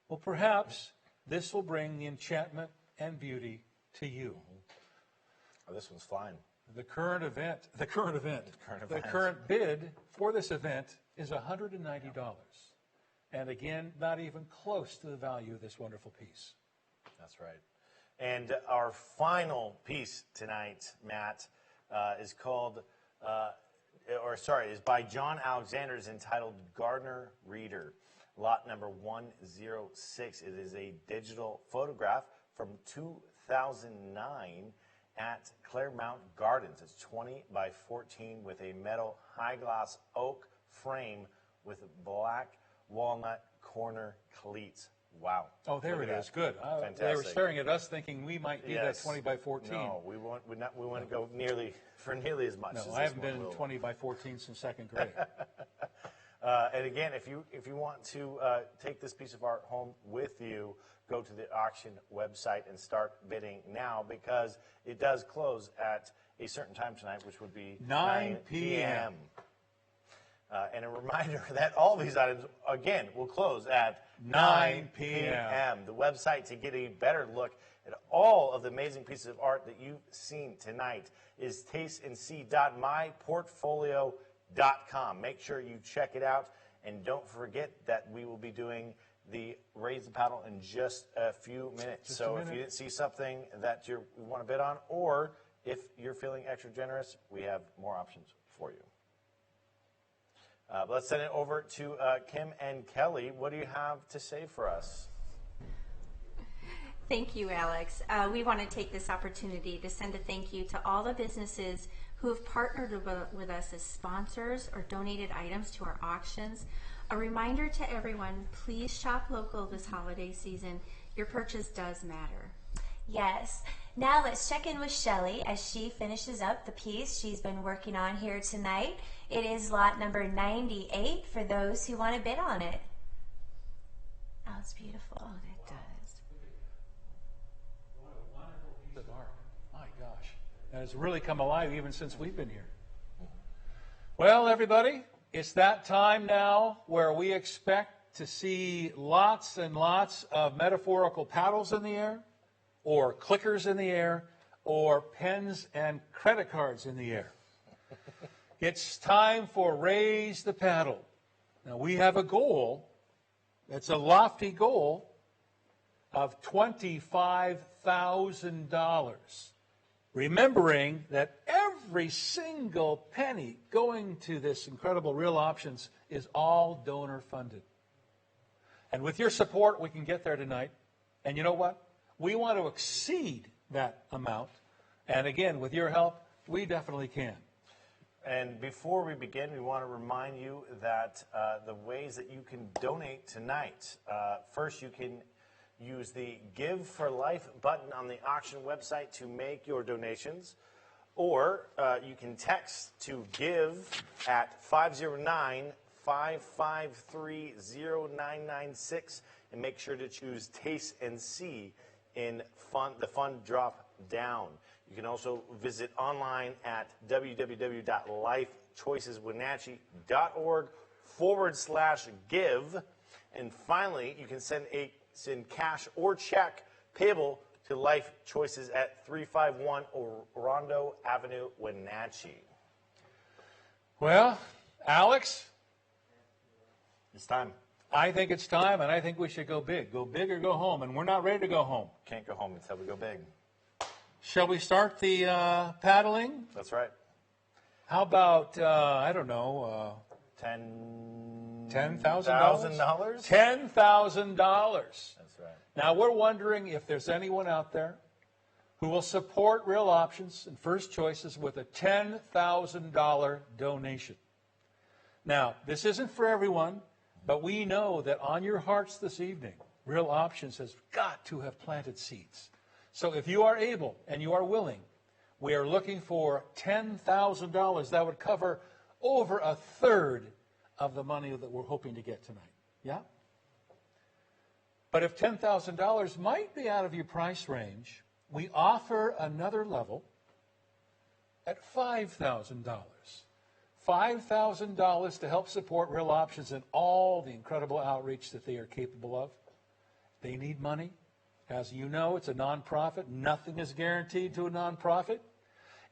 S5: well, perhaps this will bring the enchantment and beauty to you.
S6: Oh, this one's flying.
S5: The current bid for this event is $190. And again, not even close to the value of this wonderful piece.
S6: That's right. And our final piece tonight, Matt, is by John Alexander, is entitled Gardner Reader, lot number 106. It is a digital photograph from 2009 at Claremont Gardens. It's 20 by 14 with a metal high gloss oak frame with black walnut corner cleats. Wow.
S5: Oh, there it is. Good.
S6: Fantastic.
S5: They were staring at us thinking we might be that 20 by 14.
S6: No, we wouldn't go nearly as much.
S5: No,
S6: as
S5: I haven't
S6: this
S5: been
S6: one will.
S5: 20 by 14 since second grade.
S6: And again, if you want to take this piece of art home with you, go to the auction website and start bidding now, because it does close at a certain time tonight, which would be
S5: 9 p.m.
S6: And a reminder that all these items, again, will close at 9 p.m. The website to get a better look at all of the amazing pieces of art that you've seen tonight is tasteandsee.myportfolio.com. Make sure you check it out, and don't forget that we will be doing the Raise the Paddle in just a few minutes. If you didn't see something that you want to bid on, or if you're feeling extra generous, we have more options for you. Let's send it over to Kim and Kelly. What do you have to say for us?
S4: Thank you, Alex. We want to take this opportunity to send a thank you to all the businesses who have partnered with us as sponsors or donated items to our auctions. A reminder to everyone, please shop local this holiday season. Your purchase does matter.
S3: Yes. Now let's check in with Shelly as she finishes up the piece she's been working on here tonight. It is lot number 98 for those who want to bid on it. Oh, it's beautiful.
S4: Oh, that does.
S5: What a wonderful piece of art. My gosh. And it's really come alive even since we've been here. Well, everybody, it's that time now where we expect to see lots and lots of metaphorical paddles in the air, or clickers in the air, or pens and credit cards in the air. It's time for Raise the Paddle. Now, we have a goal, it's a lofty goal, of $25,000. Remembering that every single penny going to this incredible Real Options is all donor funded. And with your support, we can get there tonight. And you know what? We want to exceed that amount. And again, with your help, we definitely can.
S6: And before we begin, we want to remind you that the ways that you can donate tonight. First, you can use the Give for Life button on the auction website to make your donations. or you can text to give at 509-553-0996 and make sure to choose Taste and See in the fund drop down. You can also visit online at www.lifechoiceswenatchee.org/give. And finally, you can send cash or check payable to Life Choices at 351 Orondo Avenue, Wenatchee.
S5: Well, Alex,
S6: It's time.
S5: I think it's time, and I think we should go big. Go big or go home, and we're not ready to go home.
S6: Can't go home until we go big.
S5: Shall we start the paddling?
S6: That's right.
S5: How about, I don't know,
S6: $10,000?
S5: $10,000? $10,000.
S6: That's right.
S5: Now, we're wondering if there's anyone out there who will support Real Options and First Choices with a $10,000 donation. Now, this isn't for everyone, but we know that on your hearts this evening, Real Options has got to have planted seeds. So if you are able and you are willing, we are looking for $10,000. That would cover over a third of the money that we're hoping to get tonight. Yeah? But if $10,000 might be out of your price range, we offer another level at $5,000. $5,000 to help support Real Options and all the incredible outreach that they are capable of. They need money. As you know, it's a nonprofit. Nothing is guaranteed to a nonprofit.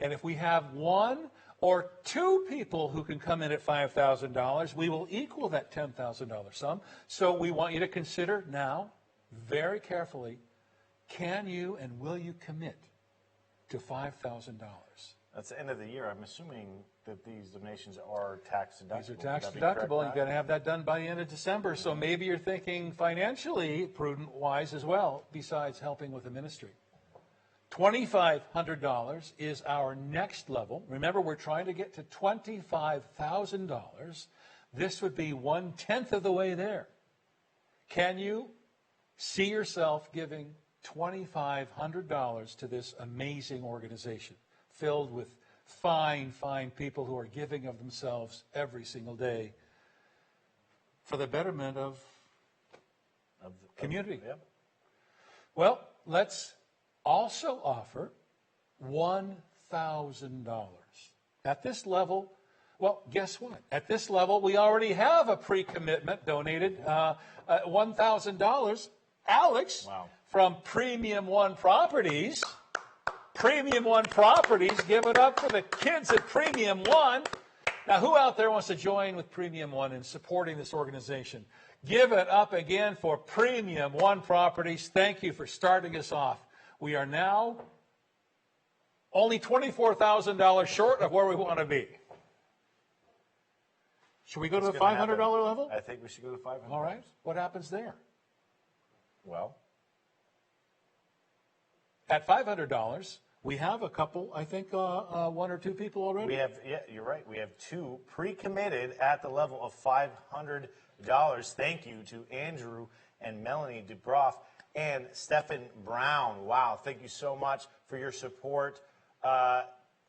S5: And if we have one or two people who can come in at $5,000, we will equal that $10,000 sum. So we want you to consider now, very carefully, can you and will you commit to $5,000?
S6: That's the end of the year. I'm assuming that these donations are tax deductible.
S5: These are tax
S6: Would that be correct,
S5: deductible. You've
S6: Matt?
S5: got to have that done by the end of December. So maybe you're thinking financially prudent-wise as well, besides helping with the ministry. $2,500 is our next level. Remember, we're trying to get to $25,000. This would be 1/10 of the way there. Can you see yourself giving $2,500 to this amazing organization filled with fine, fine people who are giving of themselves every single day for the betterment of community?
S6: Yep.
S5: Well, let's also offer $1,000. At this level, well, guess what? At this level, we already have a pre-commitment donated, $1,000. Alex,
S6: Wow.
S5: from Premium One Properties. Premium One Properties, give it up for the kids at Premium One. Now, who out there wants to join with Premium One in supporting this organization? Give it up again for Premium One Properties. Thank you for starting us off. We are now only $24,000 short of where we want to be. Should we go to the $500 level?
S6: I think we should go to $500.
S5: All right. What happens there?
S6: Well,
S5: At $500, we have a couple, I think one or two people already.
S6: we have, yeah, you're right. We have two pre-committed at the level of $500. Thank you to Andrew and Melanie Dubroff and Stephen Brown. Wow, thank you so much for your support.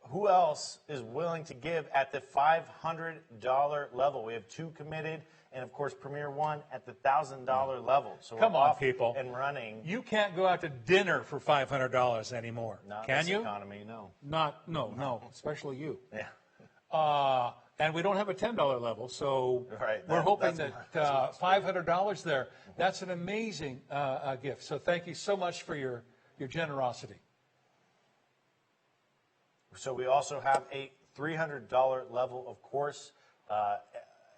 S6: Who else is willing to give at the $500 level? We have two committed, and of course, Premier One at the $1,000 level. So
S5: Come
S6: we're
S5: on,
S6: off
S5: people.
S6: and running.
S5: You can't go out to dinner for $500 anymore.
S6: Not in
S5: Can
S6: this
S5: you?
S6: economy, no.
S5: No, especially you.
S6: Yeah.
S5: And we don't have a $10 level, so
S6: Right,
S5: we're hoping
S6: that's
S5: that $500 there, that's an amazing gift. So thank you so much for your generosity.
S6: So we also have a $300 level, of course.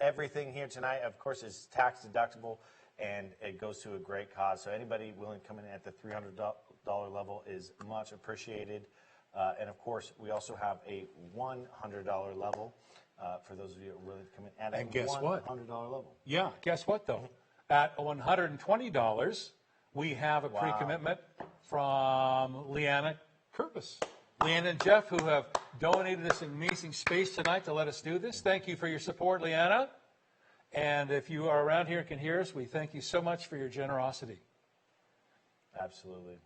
S6: Everything here tonight, of course, is tax deductible, and it goes to a great cause. So anybody willing to come in at the $300 level is much appreciated. And of course, we also have a $100 level for those of you who are willing to come in at
S5: And
S6: a
S5: guess what?
S6: $100 level.
S5: Yeah, guess what though? At $120, we have a pre-commitment from Leanna Kirkus. Leanna and Jeff, who have donated this amazing space tonight to let us do this. Thank you for your support, Leanna. And if you are around here and can hear us, we thank you so much for your generosity.
S6: Absolutely.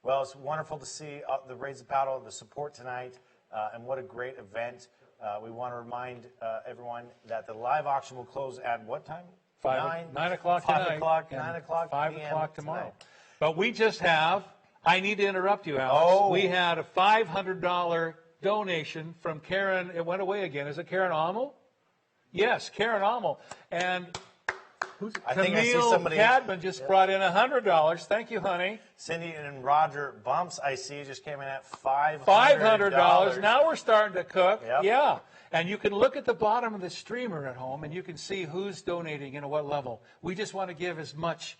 S6: Well, it's wonderful to see the Raise the Paddle, the support tonight. and what a great event. We want to remind everyone that the live auction will close at what time?
S5: 9 o'clock tonight.
S6: 5 o'clock,
S5: and
S6: 9 o'clock
S5: 5
S6: p.m.
S5: o'clock tomorrow.
S6: tonight.
S5: But we just have, I need to interrupt you, Alex.
S6: Oh.
S5: We had a $500 donation from Karen. It went away again. Is it Karen Ammel? Yes, Karen Ammel. And
S6: I think I see
S5: Camille
S6: somebody.
S5: Cadman just brought in $100. Thank you, honey.
S6: Cindy and Roger Bumps, I see, just came in at $500.
S5: $500. Now we're starting to cook.
S6: Yep.
S5: Yeah. And you can look at the bottom of the streamer at home and you can see who's donating and at what level. We just want to give as much,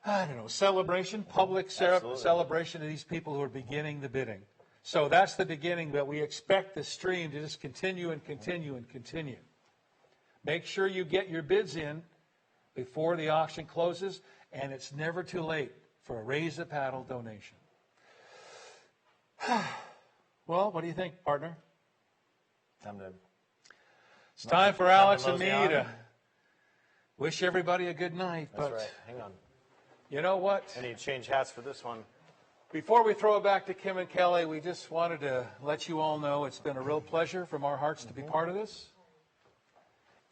S5: I don't know, celebration, public celebration to these people who are beginning the bidding. So that's the beginning, but we expect the stream to just continue and continue and continue. Make sure you get your bids in before the auction closes, and it's never too late for a Raise the Paddle donation. Well, what do you think, partner? It's time for Alex and me to wish everybody a good night.
S6: That's
S5: But
S6: right. Hang on.
S5: you know what?
S6: I need to change hats for this one.
S5: Before we throw it back to Kim and Kelly, we just wanted to let you all know it's been a real pleasure from our hearts to be part of this.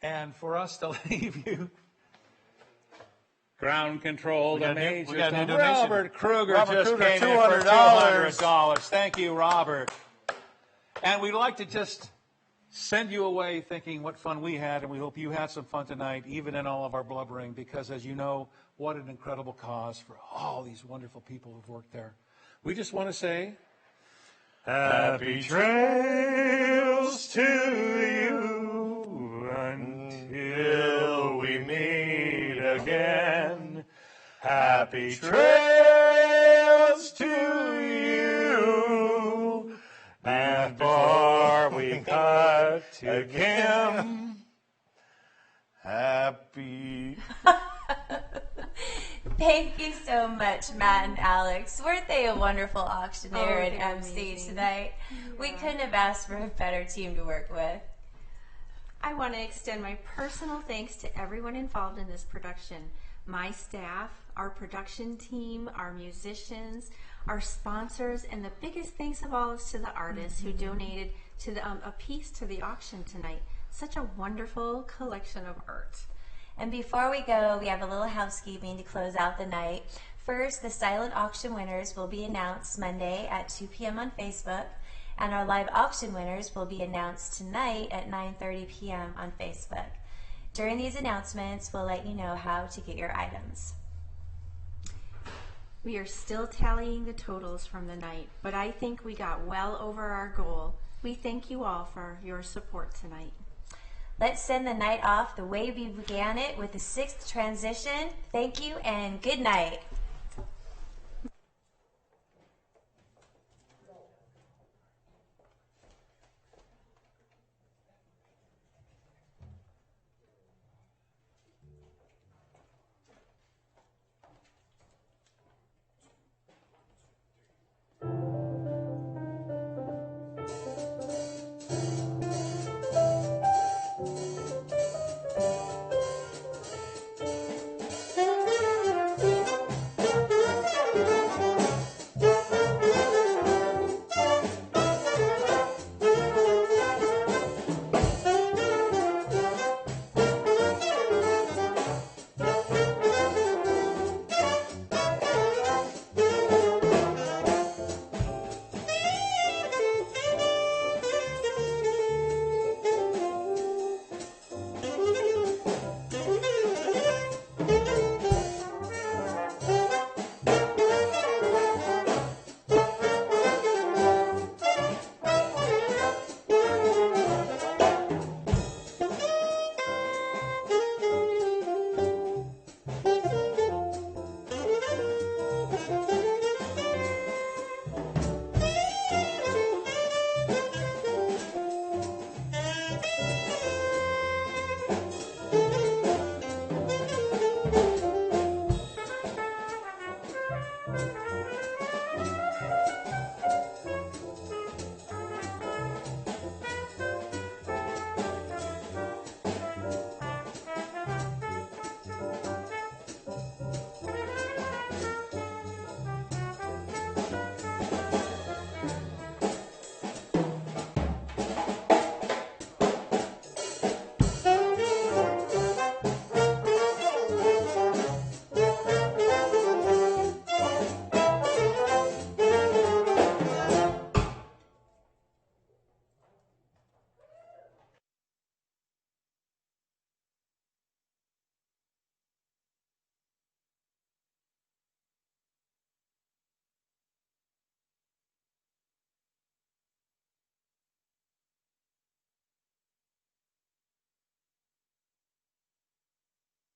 S5: And for us to leave you ground control to Major
S6: we got a new
S5: Tom.
S6: donation.
S5: Robert Kruger
S6: Robert
S5: just
S6: Kruger,
S5: came in for
S6: $200.
S5: $200. Thank you, Robert. And we'd like to just send you away thinking what fun we had, and we hope you had some fun tonight, even in all of our blubbering, because as you know, what an incredible cause for all these wonderful people who've worked there. We just want to say, happy trails to you until we meet again. Happy trails to you before we cut to Kim.
S6: Happy.
S3: Thank you so much, Matt and Alex. Weren't they a wonderful auctioneer and
S4: they're
S3: MC
S4: amazing.
S3: tonight? We couldn't have asked for a better team to work with.
S4: I want to extend my personal thanks to everyone involved in this production. My staff, our production team, our musicians, our sponsors, and the biggest thanks of all is to the artists who donated to a piece to the auction tonight. Such a wonderful collection of art.
S3: And before we go, we have a little housekeeping to close out the night. First, the silent auction winners will be announced Monday at 2 p.m. on Facebook, and our live auction winners will be announced tonight at 9:30 p.m. on Facebook. During these announcements, we'll let you know how to get your items.
S4: We are still tallying the totals from the night, but I think we got well over our goal. We thank you all for your support tonight.
S3: Let's send the night off the way we began it with the 6th transition. Thank you and good night.